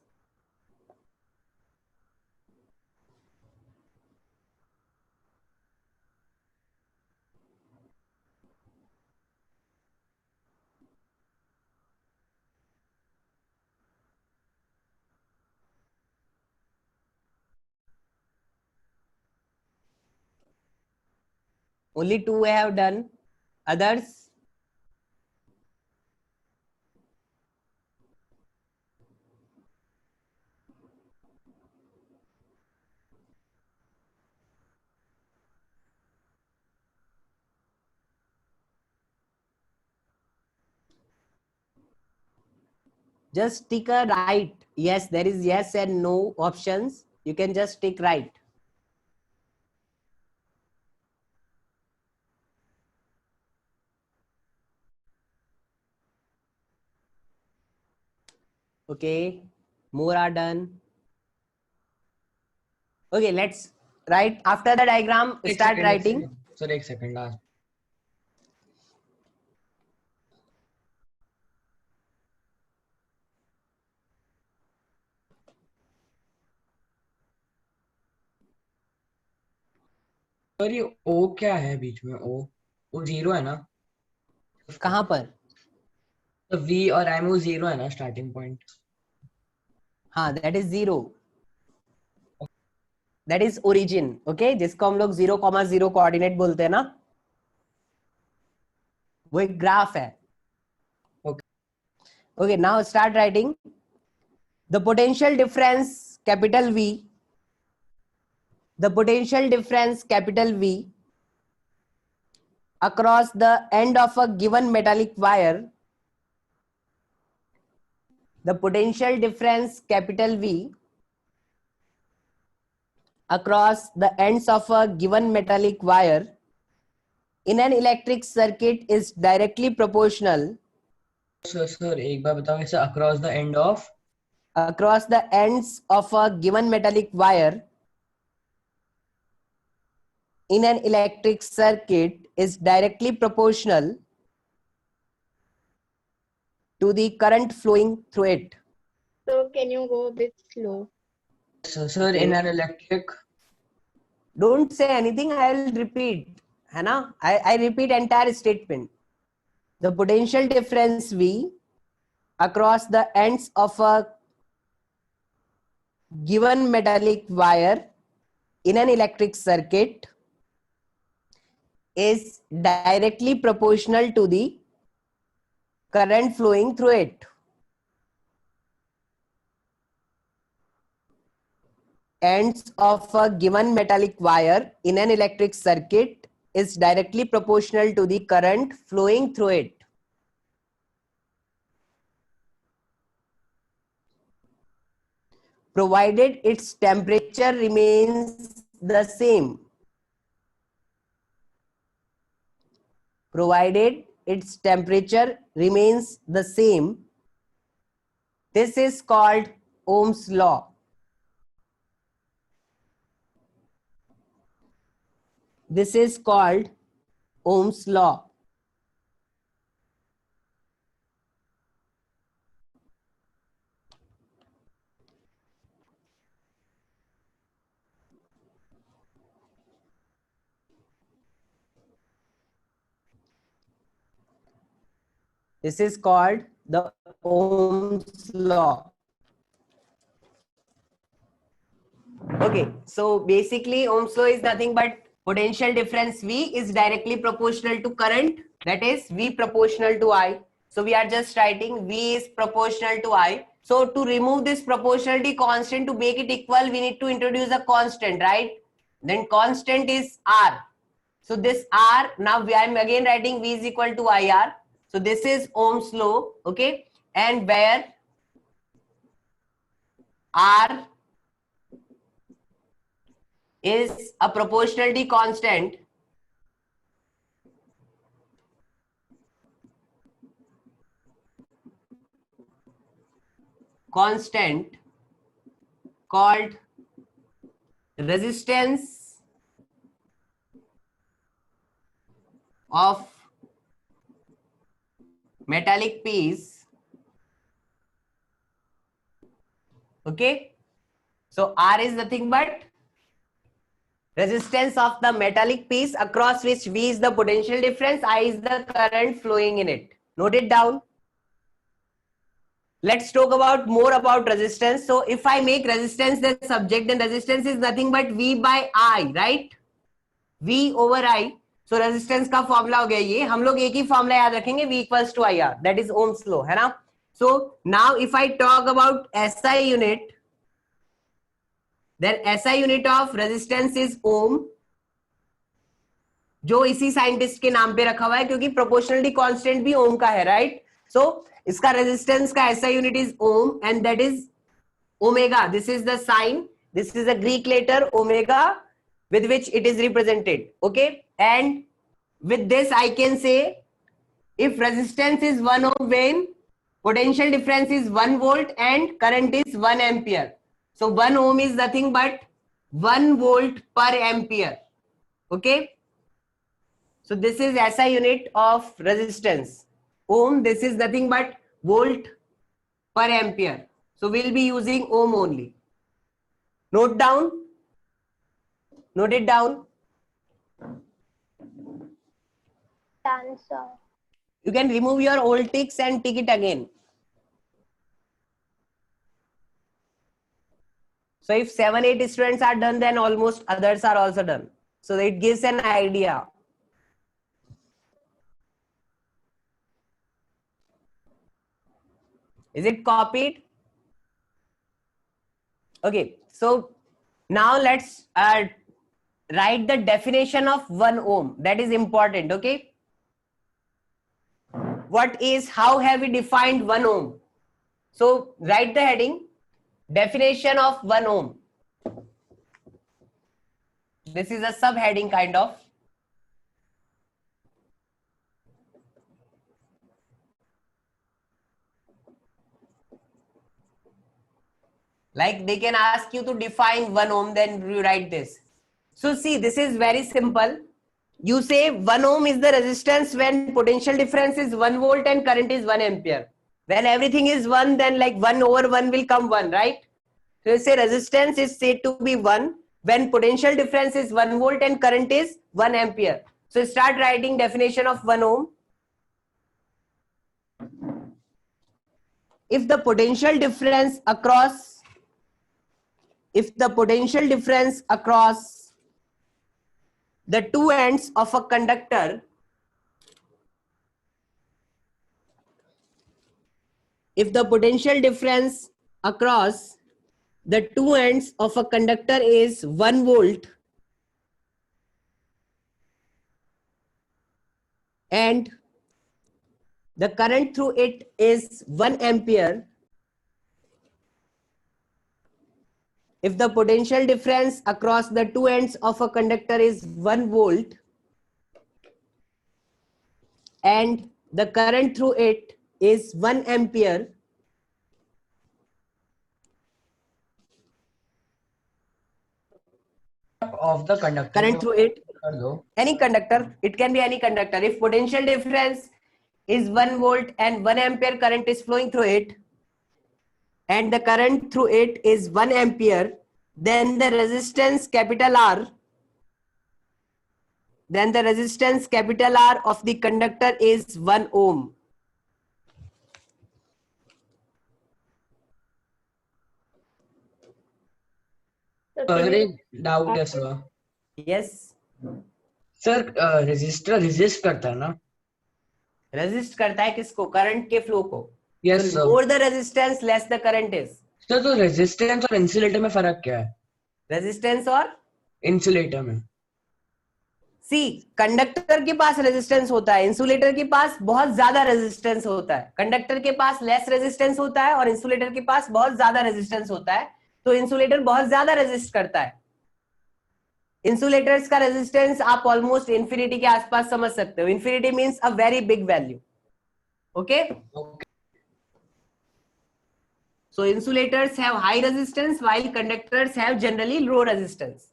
Only two I have done. Others? Just tick a right. Yes, there is yes and no options. You can just tick right. Okay, more are done. Okay, let's write after the diagram. Start writing. Sir, एक second last. Sir ये O क्या है बीच में? O zero है ना? कहाँ पर? तो V और I में वो जीरो है ना स्टार्टिंग पॉइंट? हाँ, that is zero. That is origin. Okay, जिसको हम लोग 0,0 कोऑर्डिनेट बोलते हैं ना, वो एक ग्राफ है. Okay, now start writing. The potential difference capital V. Across the end of a given metallic wire. The potential difference capital V across the ends of a given metallic wire in an electric circuit is directly proportional. Sir, एक बार बताओ ऐसे across the end of? Across the ends of a given metallic wire in an electric circuit is directly proportional to the current flowing through it. So can you go a bit slow? Sir, in an electric. Don't say anything. I will repeat. है ना? I repeat entire statement. The potential difference V across the ends of a given metallic wire in an electric circuit is directly proportional to the current flowing through it. Ends of a given metallic wire in an electric circuit is directly proportional to the current flowing through it. Provided its temperature remains the same. Provided its temperature remains the same. This is called Ohm's law. This is called Ohm's law. This is called the Ohm's law. Okay, so basically Ohm's law is nothing but potential difference V is directly proportional to current, that is V proportional to I. So we are just writing V is proportional to I. So to remove this proportionality constant, to make it equal, we need to introduce a constant, right? Then constant is R. So this R, now I am again writing V is equal to IR. So this is Ohm's law, okay? And where R is a proportionality constant, called resistance of metallic piece. Okay, so R is nothing but resistance of the metallic piece across which V is the potential difference, I is the current flowing in it. Note it down. Let's talk about more about resistance. So if I make resistance the subject, then resistance is nothing but V by I, right? V over I. So resistance का formula हो गया ये. हम लोग एक ही formula याद रखेंगे, V equals to IR. That is Ohm's law, है ना? So now if I talk about SI unit, then SI unit of resistance is ohm, जो इसी साइंटिस्ट के नाम पे रखा हुआ है क्योंकि प्रोपोर्शनलिटी कांस्टेंट भी ओम का है, राइट? सो इसका रेजिस्टेंस का SI unit is ohm and that is omega. This is the sign, this is a Greek letter omega with which it is represented, okay? And with this I can say if resistance is 1 ohm, when potential difference is 1 volt and current is 1 ampere. So 1 ohm is nothing but 1 volt per ampere, okay? So this is SI unit of resistance. Ohm, this is nothing but volt per ampere. So we'll be using ohm only. Note down. Note it down. Done, sir. You can remove your old ticks and tick it again. So if 7-8 students are done, then almost others are also done. So it gives an idea. Is it copied? Okay, so now let's write the definition of 1 ohm. That is important, okay? How have we defined 1 ohm? So write the heading, definition of 1 ohm. This is a subheading kind of. Like they can ask you to define 1 ohm, then you write this. So see, this is very simple. You say 1 ohm is the resistance when potential difference is 1 volt and current is 1 ampere. When everything is 1, then like 1 over 1 will come 1, right? So you say resistance is said to be 1 when potential difference is 1 volt and current is 1 ampere. So start writing definition of 1 ohm. If the potential difference across the two ends of a conductor, if the potential difference across the two ends of a conductor is 1 volt and the current through it is 1 ampere, if the potential difference across the two ends of a conductor is 1 volt and the current through it is 1 ampere, of the conductor current through it, कर दो. any conductor, it can be any conductor. If potential difference is 1 volt and 1 ampere current is flowing through it and the current through it is 1 ampere, then the resistance capital R, of the conductor is 1 ohm. Sir एक doubt है sir. Yes, sir resistor resist करता है ना? resist करता है किसको? Current के flow को. Yes So sir. more the resistance, less the current is. Sir तो रेजिस्टेंस और इंसुलेटर में फर्क क्या है? Resistance और इंसुलेटर में सी, कंडक्टर के पास रेजिस्टेंस होता है, इंसुलेटर के पास बहुत ज्यादा रेजिस्टेंस होता है. कंडक्टर के पास लेस रेजिस्टेंस होता है और इंसुलेटर के पास बहुत ज्यादा रेजिस्टेंस होता है. तो इंसुलेटर बहुत ज्यादा रेजिस्ट करता है. इंसुलेटर्स का रेजिस्टेंस आप ऑलमोस्ट इंफिनिटी के आसपास समझ सकते हो. Infinity means a very big value. Okay, so insulators have high resistance while conductors have generally low resistance.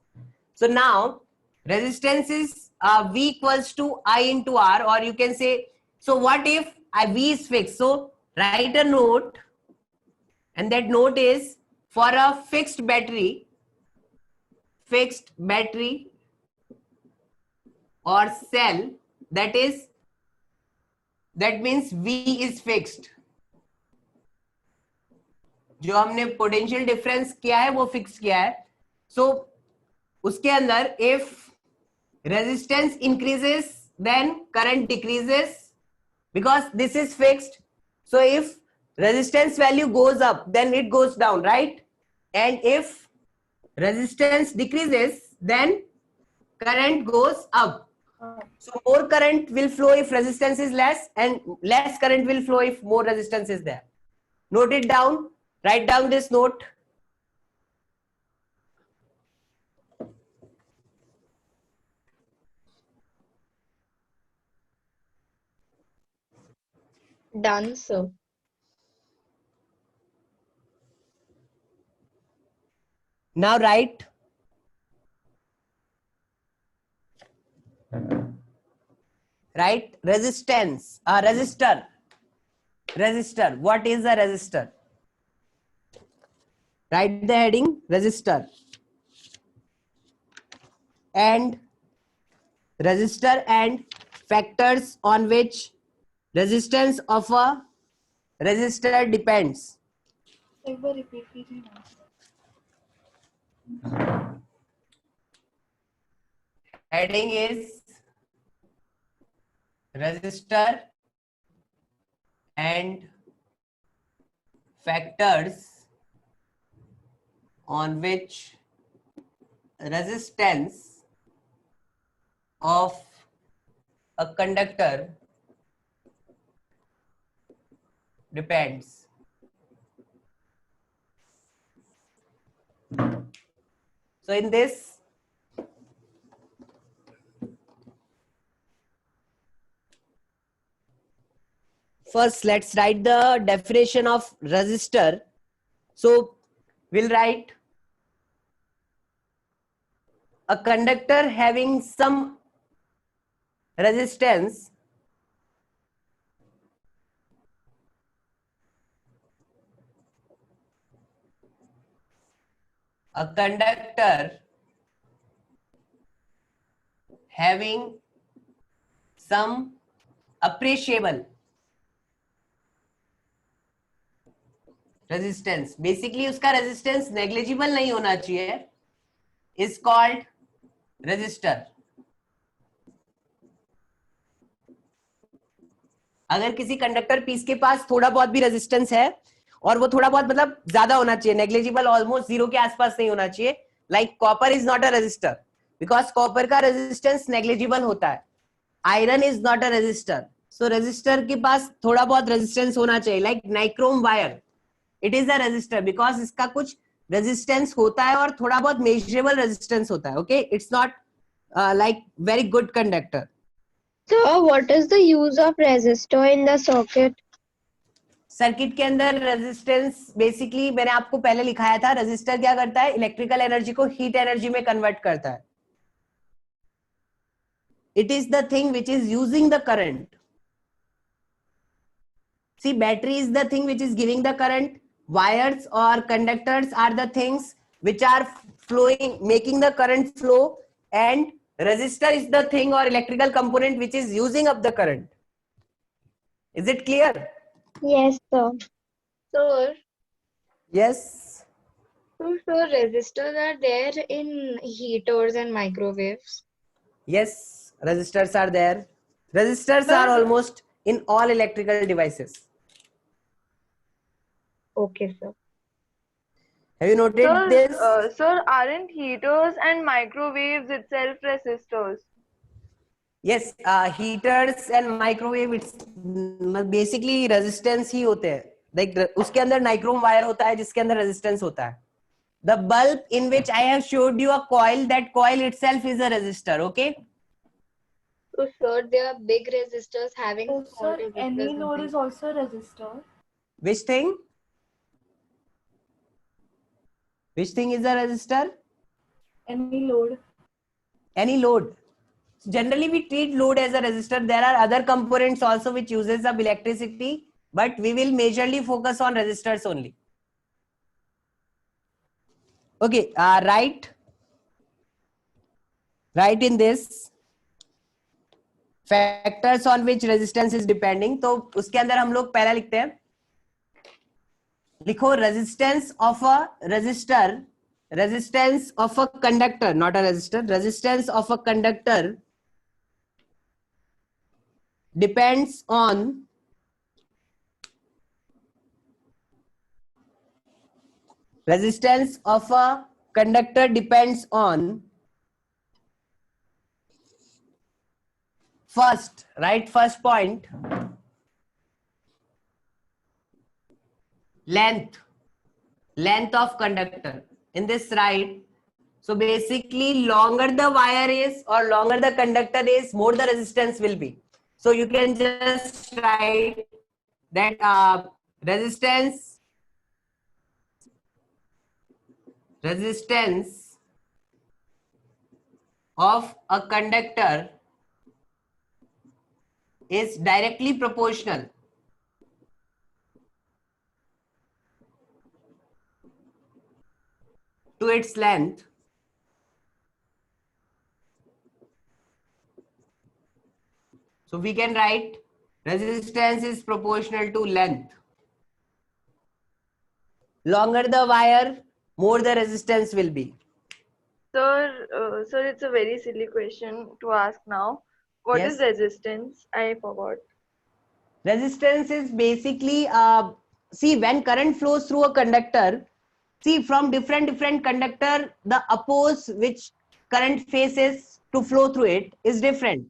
So now resistance is V equals to I into R, or you can say, so what if V is fixed? So write a note, and that note is for a fixed battery or cell, that means V is fixed. जो हमने potential difference किया है वो fix किया है. So उसके अंदर if resistance increases then current decreases because this is fixed. So if resistance value goes up then it goes down, right? And if resistance decreases then current goes up. So more current will flow if resistance is less and less current will flow if more resistance is there. Note it down. Write down this note. Done, sir. Now write resistance. Resistor. What is a resistor? Write the heading resistor. And resistor and factors on which resistance of a resistor depends. एक बार repeat कीजिए ना. Heading is resistor and factors on which resistance of a conductor depends. So in this, first let's write the definition of resistor. So we'll write a conductor having some resistance appreciable resistance, basically उसका resistance negligible नहीं होना चाहिए, is called resistor. अगर किसी conductor piece के पास थोड़ा बहुत भी रेजिस्टेंस है, और वो थोड़ा बहुत मतलब ज्यादा होना चाहिए, नेग्लिजिबल, ऑलमोस्ट जीरो के आसपास नहीं होना चाहिए, like copper is not a resistor, because copper का रेजिस्टेंस नेग्लिजिबल होता है. Iron is not a resistor, so resistor के पास थोड़ा बहुत रेजिस्टेंस होना चाहिए. Like nichrome wire, it is a resistor because इसका कुछ रेजिस्टेंस होता है और थोड़ा बहुत मेजरेबल रेजिस्टेंस होता है. Okay, it's not like very good conductor. So, what is the use of resistor in the circuit? Circuit के अंदर रेजिस्टेंस बेसिकली मैंने आपको पहले लिखाया था, रेजिस्टर क्या करता है, इलेक्ट्रिकल एनर्जी को हीट एनर्जी में कन्वर्ट करता है. It is the thing which is using the current. See, battery is the thing which is giving the current. Wires or conductors are the things which are flowing, making the current flow, and resistor is the thing or electrical component which is using up the current. Is it clear? Yes, sir. Sir, Yes. so resistors are there in heaters and microwaves. Yes, resistors are there. Resistors are almost in all electrical devices. Okay, sir. Have you noted this? Sir, aren't heaters and microwaves itself resistors? Yes, heaters and microwave, it's basically resistance ही होते हैं. Like उसके अंदर nichrome wire होता है जिसके अंदर resistance होता है. The bulb in which I have showed you a coil, that coil itself is a resistor. Okay. So, sir, there are big resistors having So, small sir, resistors. any in load them. is also a resistor. Which thing? Which thing is a resistor? Any load. Any load. Generally, we treat load as a resistor. There are other components also which uses up electricity, but we will majorly focus on resistors only. Okay, write in this factors on which resistance is depending. तो उसके अंदर हम लोग पहला लिखते हैं, लिखो resistance of a resistor, resistance of a conductor, not a resistor, resistance of a conductor depends on resistance of a conductor depends on first, right? First point, length of conductor. In this, right? So basically, longer the wire is or longer the conductor is, more the resistance will be. So you can just write that resistance of a conductor is directly proportional to its length. So we can write resistance is proportional to length. Longer the wire, more the resistance will be. Sir, it's a very silly question to ask now. What is Yes. resistance? I forgot. Resistance is basically, see, when current flows through a conductor, see, from different conductor, the oppose which current faces to flow through it is different.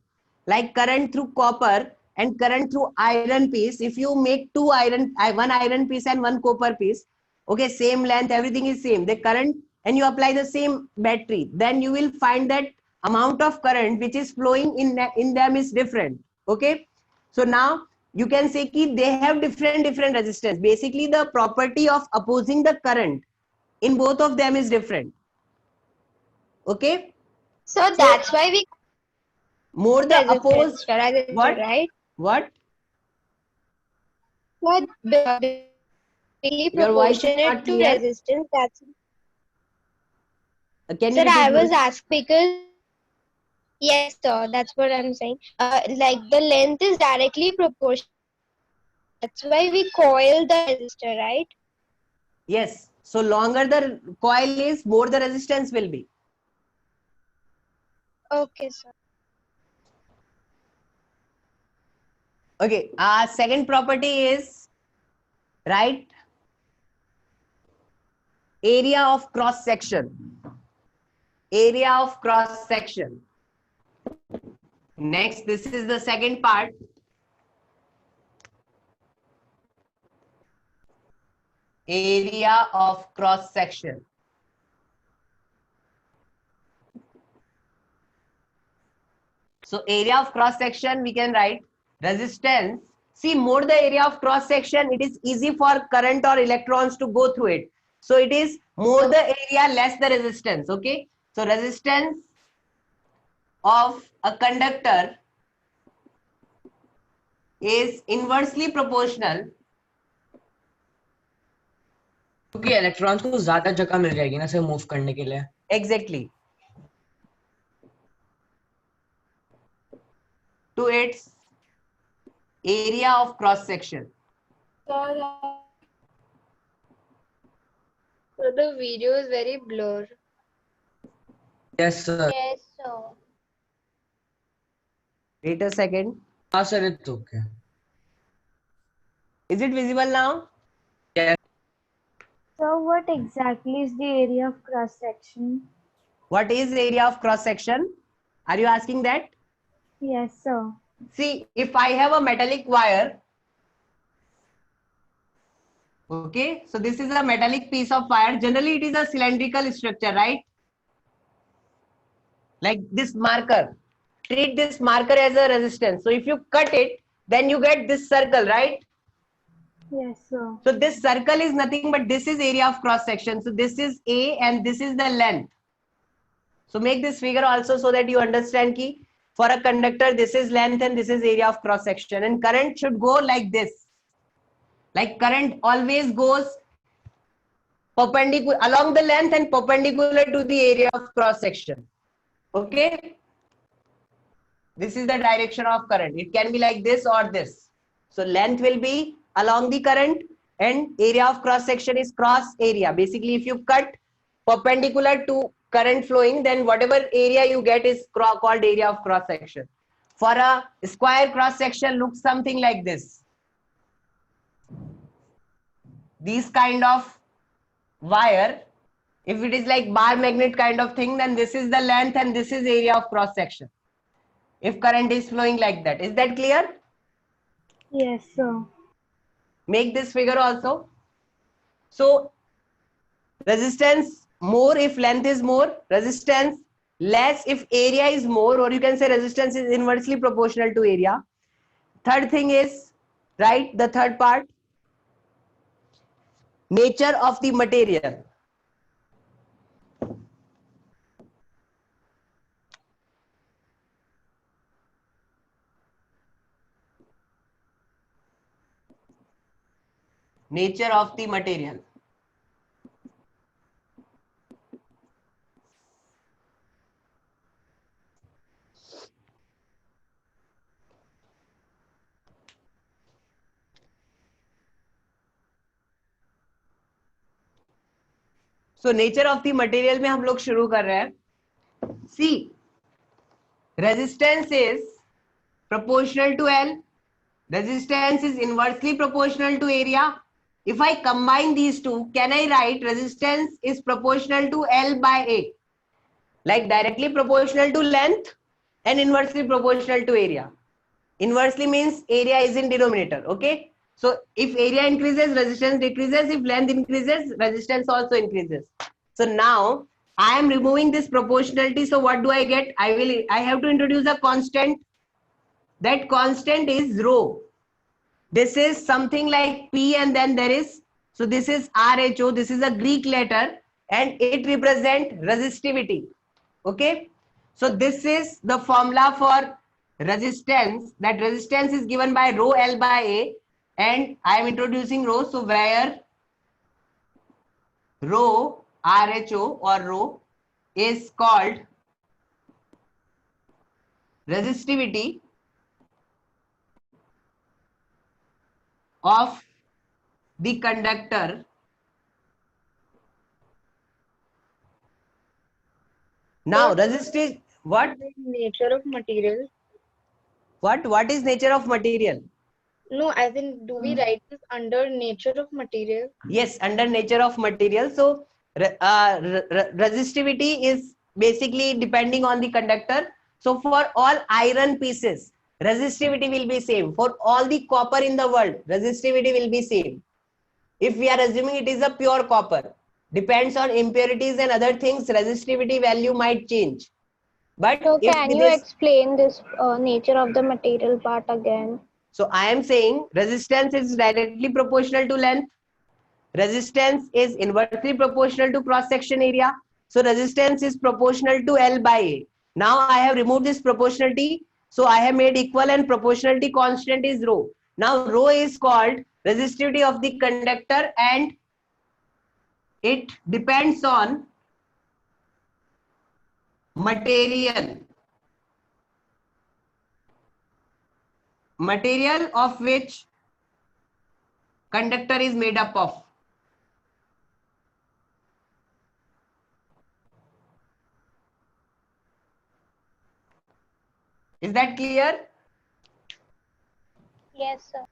Like current through copper and current through iron piece. If you make one iron piece and one copper piece, okay, same length, everything is same. The current, and you apply the same battery, then you will find that amount of current which is flowing in them is different. Okay, so now you can say ki they have different resistance. Basically, the property of opposing the current in both of them is different. Okay, So that's why we more the opposed. resistor, What? right? What? So basically Your voice is proportionate not to clear. resistance. That's Can you sir. I repeat was this? asked because yes, sir. That's what I'm saying. Like the length is directly proportional. That's why we coil the resistor, right? Yes. So longer the coil is, more the resistance will be. Okay, sir. Okay, second property is, right, area of cross section. Area of cross section. Next, this is the second part. Area of cross section. So area of cross section, we can write resistance. See, more the area of cross section, it is easy for current or electrons to go through it. So it is more the area, less the resistance. Okay. So resistance of a conductor is inversely proportional. क्योंकि electrons को ज्यादा जगह मिल जाएगी ना से move करने के लिए. Exactly. To its area of cross section. Sir, So the video is very blur. Yes sir. Yes, sir. Wait a second. हाँ sir, it's okay. Is it visible now? So what exactly is the area of cross section? What is area of cross section? Are you asking that? Yes, sir. See, if I have a metallic wire, okay, so this is a metallic piece of wire. Generally, it is a cylindrical structure, right? Like this marker. Treat this marker as a resistance. So if you cut it, then you get this circle, right? Yes, sir. So this circle is nothing but this is area of cross section. So this is A and this is the length. So make this figure also so that you understand ki for a conductor, this is length and this is area of cross section. And current should go like this. Like current always goes perpendicular along the length and perpendicular to the area of cross section. Okay. This is the direction of current. It can be like this or this. So length will be along the current and area of cross section is cross area. Basically, if you cut perpendicular to current flowing, then whatever area you get is called area of cross section. For a square cross section, looks something like this. These kind of wire, if it is like bar magnet kind of thing, then this is the length and this is area of cross section. If current is flowing like that. Is that clear? Yes, sir. Make this figure also. So resistance more if length is more, resistance less if area is more, or you can say resistance is inversely proportional to area. Third thing is, right, the third part, nature of the material. Nature of the material. So nature of the material में हम लोग शुरू कर रहे हैं. See, resistance is proportional to L. Resistance is inversely proportional to area. If I combine these two, can I write resistance is proportional to L by A? Like directly proportional to length and inversely proportional to area. Inversely means area is in denominator. Okay. So if area increases, resistance decreases. If length increases, resistance also increases. So now I am removing this proportionality. So what do I get? I have to introduce a constant. That constant is rho. This is something like P and then there is, so this is RHO. This is a Greek letter and it represents resistivity. Okay. So this is the formula for resistance. That resistance is given by rho L by A and I am introducing rho. So where rho RHO or rho is called resistivity of the conductor now resistive what Nature of material. what is nature of material? No, as in, do we write this under nature of material? Yes, under nature of material. So resistivity is basically depending on the conductor. So for all iron pieces, resistivity will be same. For all the copper in the world, resistivity will be same. If we are assuming it is a pure copper, depends on impurities and other things, resistivity value might change. But So if can with you this, explain this nature of the material part again? so I am saying resistance is directly proportional to length. Resistance is inversely proportional to cross section area. So resistance is proportional to L by A. Now I have removed this proportionality. So I have made equal and proportionality constant is rho. Now rho is called resistivity of the conductor and it depends on material. Material of which conductor is made up of. Is that clear? Yes, sir.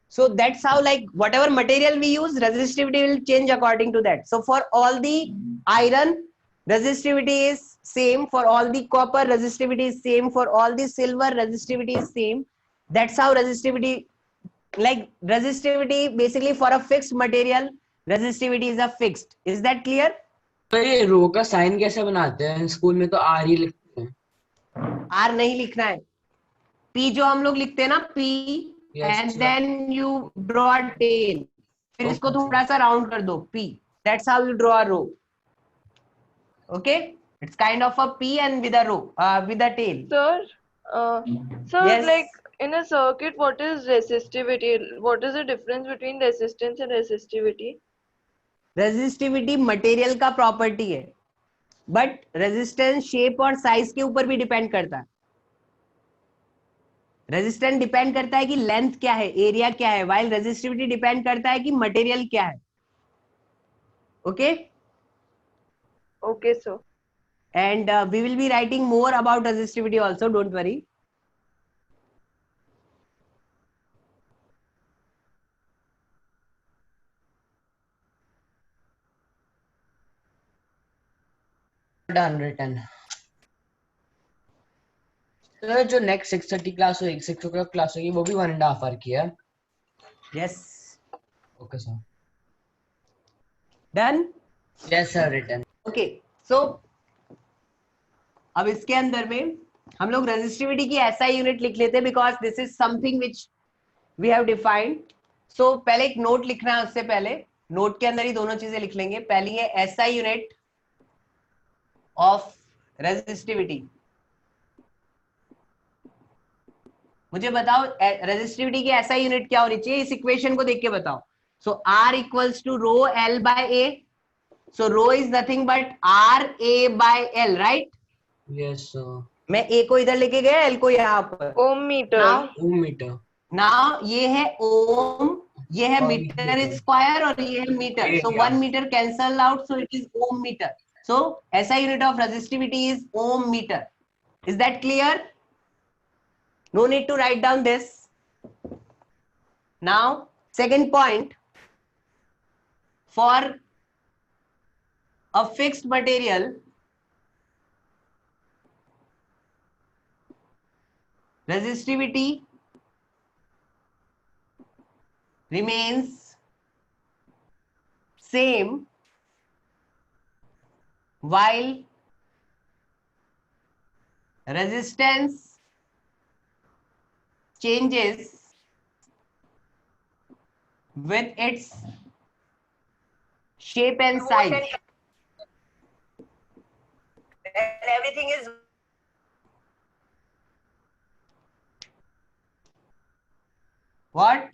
So that's how, like, whatever material we use, resistivity will change according to that. So for all the iron, resistivity is same. For all the copper, resistivity is same. For all the silver, resistivity is same. That's how resistivity, like resistivity basically for a fixed material, resistivity is a fixed. Is that clear? तो ये रो का sign कैसे बनाते हैं? School में तो are ही लिखते हैं. आर नहीं लिखना है. पी जो हम लोग लिखते हैं ना, P Yes, and sir. Then you draw tail. फिर इसको Okay. थोड़ा सा राउंड कर दो. P, that's how you draw a rho. Okay, it's kind of a P and with a row, with a tail. Sir, Yes. like in a circuit, what is resistivity? What is the difference between resistance and resistivity? Resistivity material का property है, but resistance shape और size के ऊपर भी depend करता है. Resistance depend करता है कि लेंथ क्या है, एरिया क्या है, वाइल रेजिस्टिविटी डिपेंड करता है कि मटेरियल क्या है. Okay, Okay, sir. and we will be writing more about resistivity also, don't worry. Done, written. Sir जो नेक्स्ट 6:30 क्लास होगी, 6 o'clock क्लास होगी, वो भी 1.5 hour की है. Yes, okay sir. done. Yes sir, written. Okay, so अब इसके अंदर में हम लोग रेजिस्टिविटी की ऐसा यूनिट लिख लेते हैं, because this is something which we have defined. So पहले एक नोट लिखना है, उससे पहले नोट के अंदर ही दोनों चीजें लिख लेंगे. पहली है ऐसा यूनिट ऑफ रेजिस्टिविटी. मुझे बताओ रेजिस्टिविटी की ऐसा यूनिट क्या होनी चाहिए, इस इक्वेशन को देख के बताओ. So R equals to rho L by A. So rho is nothing but R A by L, right? Yes sir. मैं ए को इधर लेके गया, एल को यहाँ पर. Ohm meter. ओम मीटर. नाउ ये है ओम, ये है और मीटर मीटर. स्क्वायर और ये है metre. So Area. 1 metre cancel out, so it is ohm metre. So ऐसा unit of resistivity is ohm metre. Is that clear? No need to write down this. Now, second point, for a fixed material, resistivity remains same while resistance changes with its shape and size. And everything is what?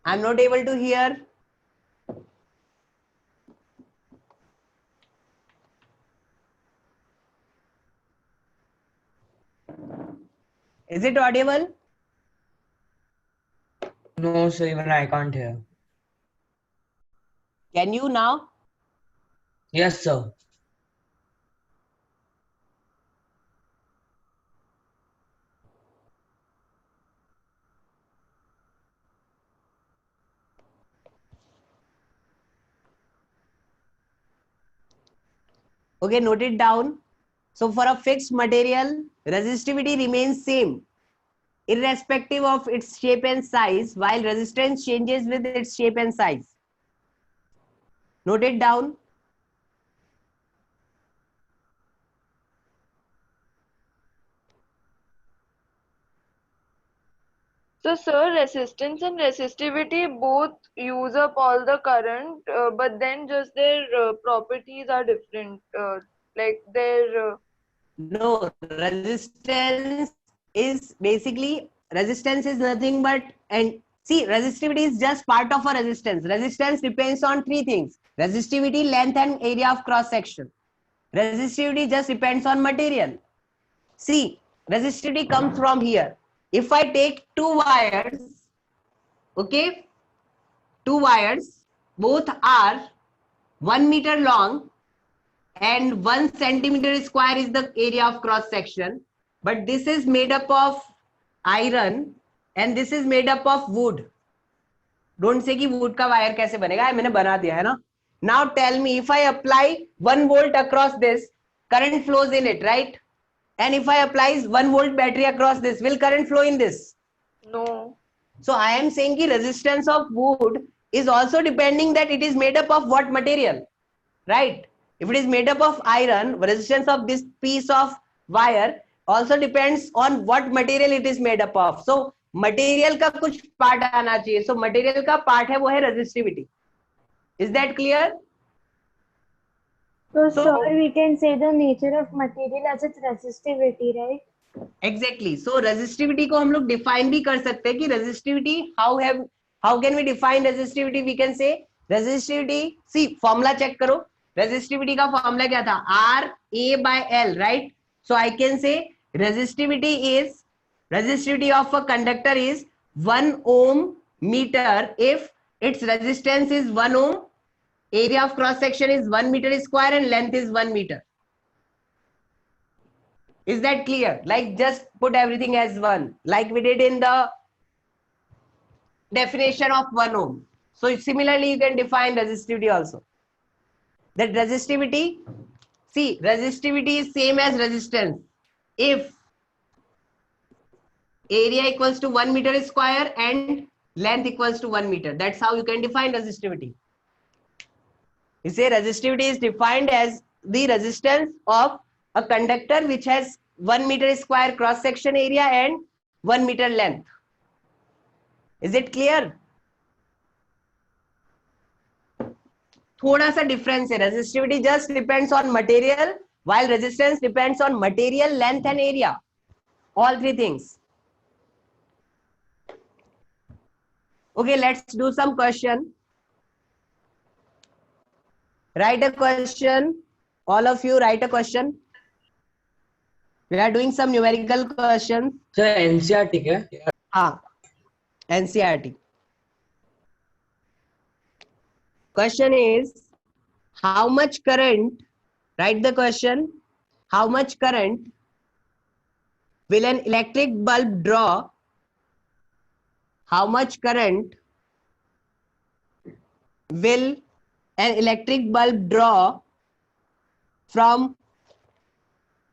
I'm not able to hear. Is it audible? No sir, even I can't hear. Can you now? Yes sir. Okay, note it down. So for a fixed material, resistivity remains same irrespective of its shape and size, while resistance changes with its shape and size. Note it down. So, sir, resistance and resistivity both use up all the current, but then just their properties are different. Like their No, resistance is basically, resistance is nothing but, and see, resistivity is just part of a resistance. Resistance depends on three things: resistivity, length, and area of cross section. Resistivity just depends on material. See, resistivity comes from here. If I take two wires, okay, two wires, both are 1 meter long and 1 centimeter square is the area of cross section, but this is made up of iron and this is made up of wood. Don't say कि wood का wire कैसे बनेगा, मैंने बना दिया है ना. Now tell me, if I apply 1 volt across this, current flows in it, right? And if I apply 1 volt battery across this, will current flow in this? no. So I am saying कि resistance of wood is also depending that it is made up of what material, right? If it is made up of iron, resistance of this piece of wire also depends on what material it is made up of. So material का कुछ part आना चाहिए. So material का part है वो है resistivity. Is that clear? So, So- sir, we can say the nature of material as its resistivity, right? Exactly. So resistivity को हम लोग define भी कर सकते हैं कि resistivity, how can we define resistivity? We can say resistivity, see formula check करो. Resistivity का formula क्या था? R A by L, right? So I can say resistivity of a conductor is 1 ohm meter if its resistance is 1 ohm, area of cross section is 1 meter square and length is 1 meter. Is that clear? Like just put everything as one, like we did in the definition of 1 ohm. So similarly, you can define resistivity also. That resistivity, see, resistivity is same as resistance. If area equals to 1 meter square and length equals to 1 meter. That's how you can define resistivity. You say resistivity is defined as the resistance of a conductor which has 1 meter square cross section area and 1 meter length. Is it clear? थोड़ा सा difference है. Resistivity just depends on material, while resistance depends on material, length and area. All three things. Okay, let's do some question. Write a question. All of you write a question. We are doing some numerical questions. Sir NCERT क्या हाँ, NCERT. Question is, how much current, write the question, how much current will an electric bulb draw? How much current will an electric bulb draw from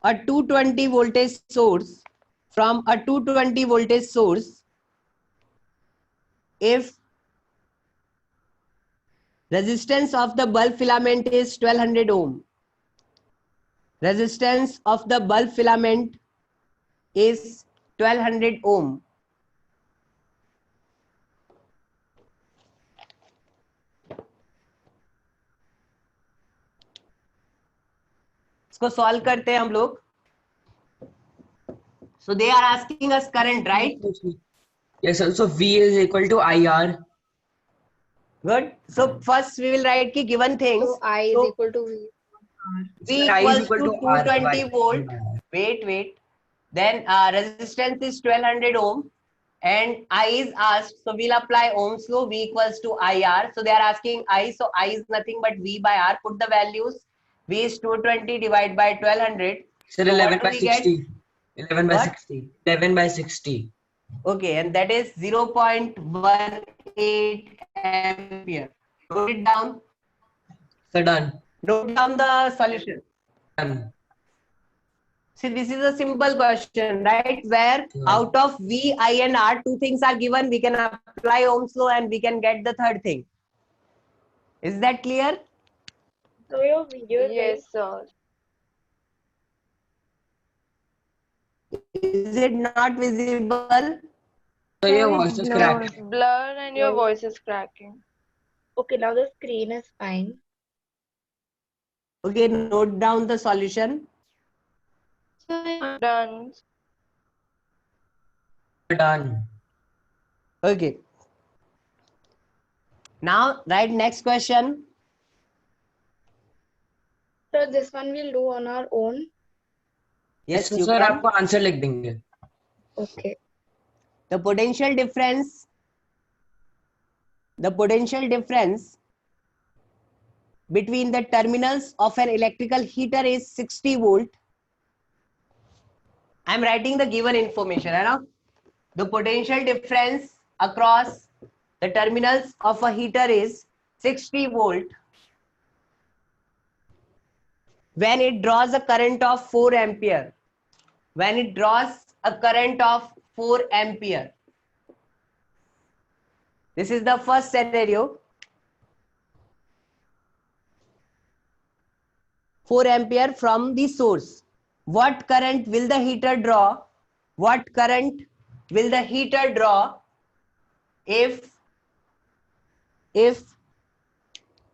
a 220 voltage source, if resistance of the bulb filament is 1200 ohm. Resistance of the bulb filament is 1200 ohm. इसको solve करते हैं हम लोग. So they are asking us current, right? Yes sir, so V is equal to IR. Good. So first we will write ki given things. So I is So equal to V. V Sir, I is equals equal to to R 220 by volt. IR. Wait. Then resistance is 1200 ohm and I is asked. So we'll apply Ohm's law. V equals to IR. So they are asking I. So I is nothing but V by R. Put the values. V is 220 divided by 1200. Sir, So 11 what by do we get? 60. 11 by What? 60. 11 by 60. Okay, and that is 0.18 ampere. Note it down. Sir, done. Note down the solution. Done. See, this is a simple question, right? Where out of V, I and R, two things are given. We can apply Ohm's law and we can get the third thing. Is that clear? So your video is very Yes, sir. Is it not visible? So your voice is cracked. It's blur and your voice is cracking. okay. Now the screen is fine. Okay, note down the solution. Done. Done. Okay. Now, write next question. So this one we'll do on our own. Yes, So you sir can. आपको answer लिख देंगे. Okay. The potential difference between the terminals of an electrical heater is 60 volt. I am writing the given information. Hai na? The potential difference across the terminals of a heater is 60 volt when it draws a current of 4 ampere. When it draws a current of 4 ampere. This is the first scenario. 4 ampere from the source. What current will the heater draw? What current will the heater draw if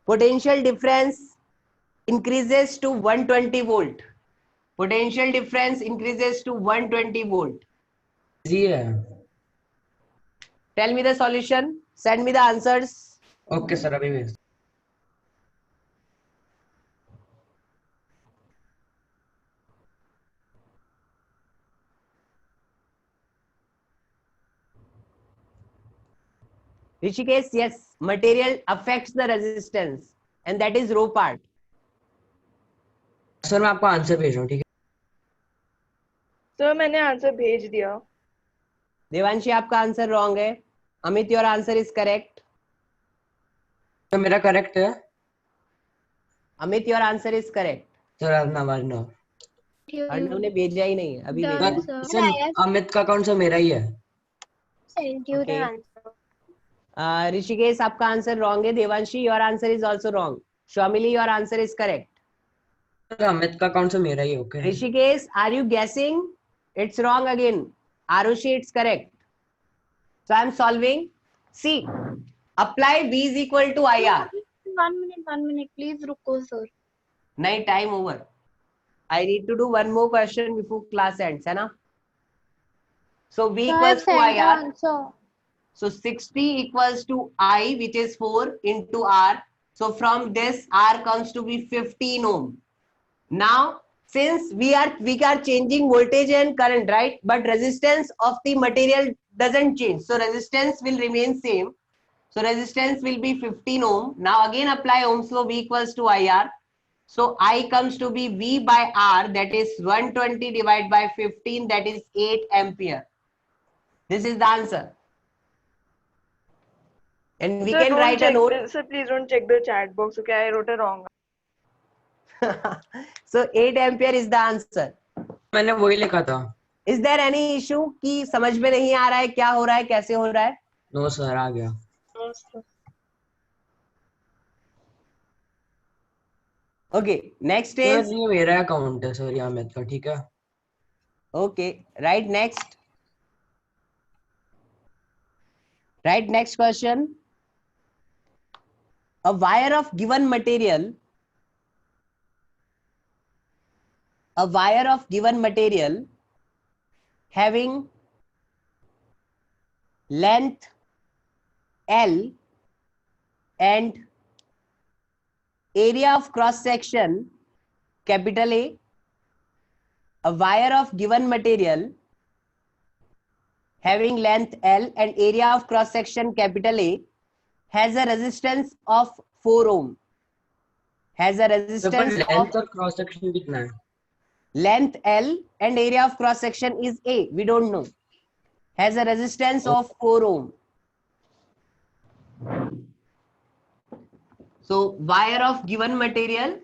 potential difference increases to 120 volt? Potential difference increases to 120 volt. Easy है. Tell me the solution. Send me the answers. Okay sir अभी भेज. Rishikesh, yes, material affects the resistance and that is rho part. Sir मैं आपको answer भेज रहा हूँ, ठीक है? सर मैंने आंसर भेज दिया. देवांशी आपका आंसर रॉन्ग है. Amit your answer is correct. तो मेरा करेक्ट है. Amit your answer is correct. Sir Arnav Arnav ने भेजा ही नहीं है अभी Done, भेजा. sir. सर अमित का अकाउंट सर मेरा ही है. Send you the Okay. answer. Rishikesh आपका आंसर रॉन्ग है. Devanshi your answer is also wrong. Shaumili your answer is correct. Sir Amit का अकाउंट सर मेरा ही है. Okay. Rishikesh, are you guessing? It's wrong again. Arushi, it's correct. So I'm solving. See, apply V is equal to IR. 1 minute. Please रुको sir. Nahi, time over. I need to do one more question before class ends, है ना? So V equals to IR. So 60 equals to I, which is 4 into R. So from this, R comes to be 15 ohm. Now, since we are changing voltage and current, right? But resistance of the material doesn't change. So resistance will remain same. So resistance will be 15 ohm. Now again apply Ohm's law, V equals to IR. So I comes to be V by R, that is 120 divided by 15, that is 8 ampere. This is the answer. And we Sir, can don't write a check note. Sir, please don't check the chat box. Okay, I wrote it wrong. So 8 ampere is the answer. मैंने वही लिखा था. Is there any issue कि समझ में नहीं आ रहा है क्या हो रहा है कैसे हो रहा है? नो सर आ गया. Okay, next सर is ये मेरा अकाउंट है सर, ये अमित का, ठीक है? okay. Right next. Right next question. A wire of given material. A wire of given material having length L and area of cross section capital A. A wire of given material having length L and area of cross section capital A has a resistance of 4 ohm. Has a sir पर resistance of length और cross section कितना है? length L and area of cross section is A. We don't know. Has a resistance of 4 ohm. So wire of given material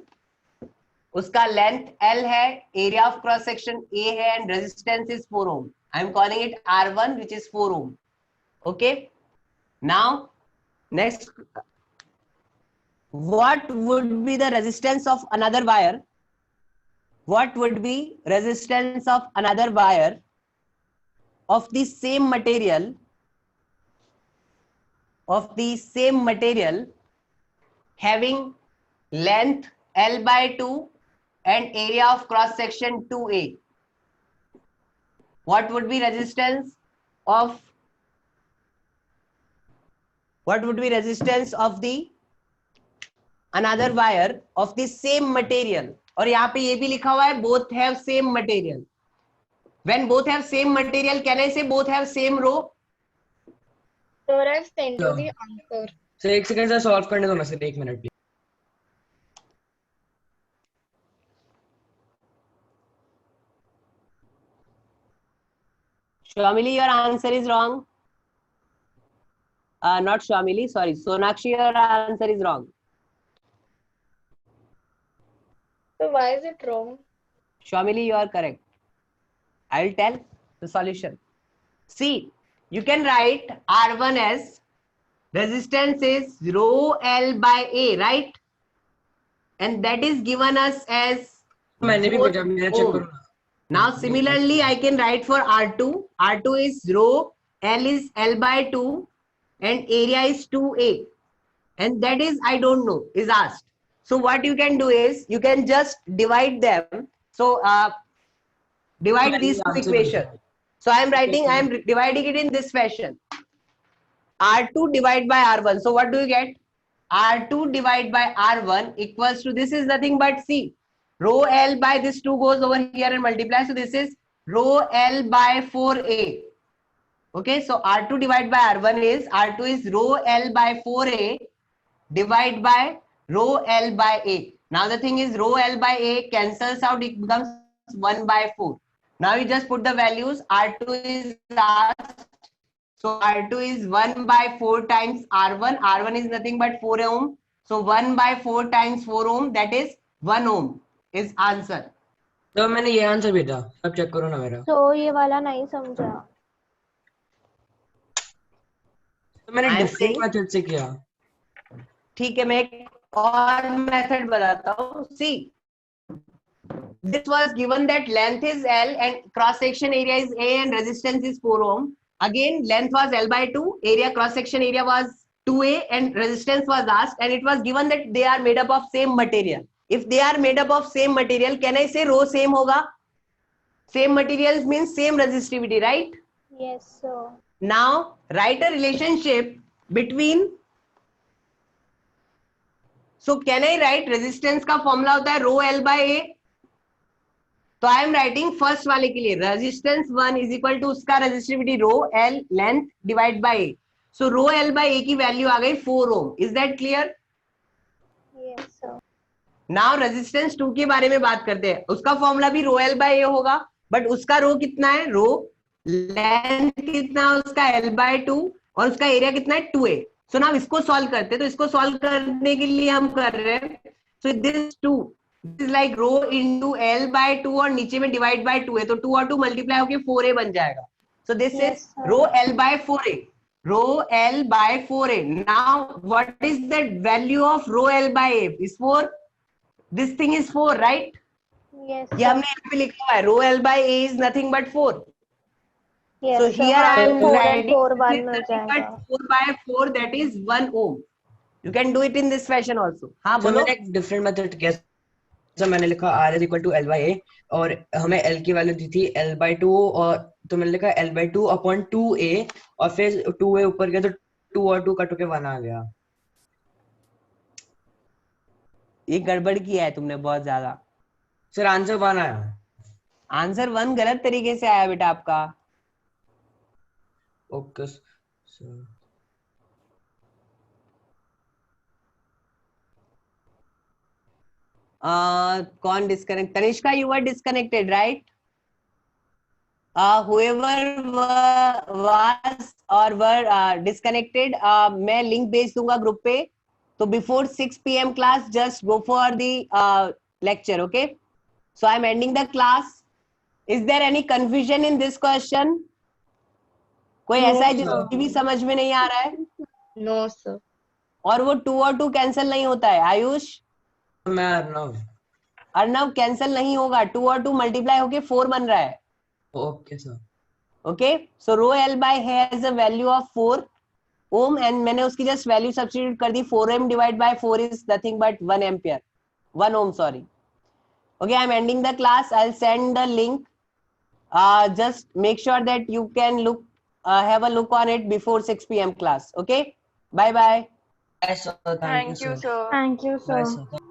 उसका length L है, area of cross section A है, and resistance is 4 ohm. I am calling it R1, which is 4 ohm. Okay. Now, next, what would be the resistance of another wire? What would be resistance of another wire of the same material? Of the same material having length L by 2 and area of cross section 2A. What would be resistance of the another wire of the same material? और यहाँ पे ये भी लिखा हुआ है both have same material. When both have same material, can I say both have same row? Sir, I've sent you the answer. Sir एक second sir solve करने दो ना sir, 1 minute please. Shamili, your answer is wrong. Not Shamili, sorry. Sonakshi, your answer is wrong. So why is it wrong? Shamili, you are correct. I will tell the solution. See, you can write R1 as resistance is rho L by A, right? And that is given us as मैंने भी 4 पूछा, मैं check ohm. करूँ ना. Now similarly I can write for R2. R2 is rho, L is L by 2 and area is 2A. And that is, I don't know, is asked. So what you can do is, you can just divide them. So divide these two equations. So I am writing, I am dividing it in this fashion. R2 divided by R1. So what do you get? R2 divided by R1 equals to, this is nothing but C. Rho L by this 2 goes over here and multiply. So this is rho L by 4A. Okay, so R2 divided by R1 is, R2 is rho L by 4A divided by rho L by A. Now the thing is, rho L by A cancels out, it becomes 1 by 4. Now you just put the values. R2 is asked. So R2 is 1 by 4 times R1. R1 is nothing but 4 ohm. So 1 by 4 times 4 ohm, that is 1 ohm is answer. तो मैंने ये answer भेजा, अब check करो ना मेरा. तो ये वाला नहीं समझा. तो मैंने I'm डिफरेंट saying- मेथड से किया. ठीक है, मैं एक और मेथड बताता हूँ. See, this was given that length is L and cross section area is A and resistance is 4 ohm. Again, length was L by 2, area cross section area was 2A and resistance was asked, and it was given that they are made up of same material. If they are made up of same material, can I say rho same होगा? Same materials means same resistivity, right? Yes, sir. Now write a relationship between. So can I write resistance का formula होता है rho L by A. तो I am writing first वाले के लिए resistance 1 is equal to उसका resistivity rho L length divide by A. So rho L by A की value आ गई 4 ohm. Is that clear? Yes, sir. Now resistance 2 के बारे में बात करते हैं. उसका फॉर्मूला भी rho L by A होगा, बट उसका रो कितना है? रो लेंथ कितना है उसका? L by 2 और उसका एरिया कितना है? 2A. सो नाउ इसको सॉल्व करते हैं. तो इसको सॉल्व करने के लिए हम कर रहे हैं, so this 2 is like rho into L by 2 और नीचे में डिवाइड बाय 2 है, तो 2 और 2 मल्टीप्लाई होके 4A बन जाएगा. So this Yes, is sir. Rho L by 4A. Rho L by 4A. Now what is the value of rho L by A? Is 4. This thing is 4, right? Yes, ये हमने यहाँ पे लिखा हुआ है. Rho L by A is nothing but 4. yes, So sir. here I am 4 and writing 4 1 this is mill nothing but जाएगा. 4 by 4, that is 1 ohm. You can do it in this fashion also. हाँ तो बोलो. मैंने एक different method किया. जैसे मैंने लिखा R is equal to L by A और हमें L की वैल्यू दी थी L by 2 और तो मैंने लिखा L by 2 upon 2A और फिर 2A ऊपर गया तो 2 और 2 कट होके 1 आ गया. ये गड़बड़ किया है तुमने बहुत ज्यादा. सर आंसर 1 आया. आंसर 1 गलत तरीके से आया बेटा आपका. Okay sir. कौन disconnect? Tanishka, you were disconnected, right? Whoever was or were disconnected, मैं लिंक भेज दूंगा ग्रुप पे. तो before 6 PM class just go for the lecture. Okay, so I'm ending the class. Is there any confusion in this question? कोई No, ऐसा है sir. जिसको भी समझ में नहीं आ रहा है? No, sir. और वो 2 और 2 कैंसिल नहीं होता है? आयुष, मैं अर्नव. अर्नव, कैंसिल नहीं होगा. 2 और 2 मल्टीप्लाई होके 4 बन रहा है. Okay sir. Okay, so rho L by has a value of 4 ohm and मैंने उसकी just value substitute कर दी. 4 ohm divided by 4 is nothing but 1 ampere. 1 ohm, sorry. Okay, I'm ending the class. I'll send the link. Just make sure that you can look, have a look on it before 6 p.m. class. Okay, bye bye. Bye sir. Thank you Thank you, sir. sir. Thank you, Bye sir. sir.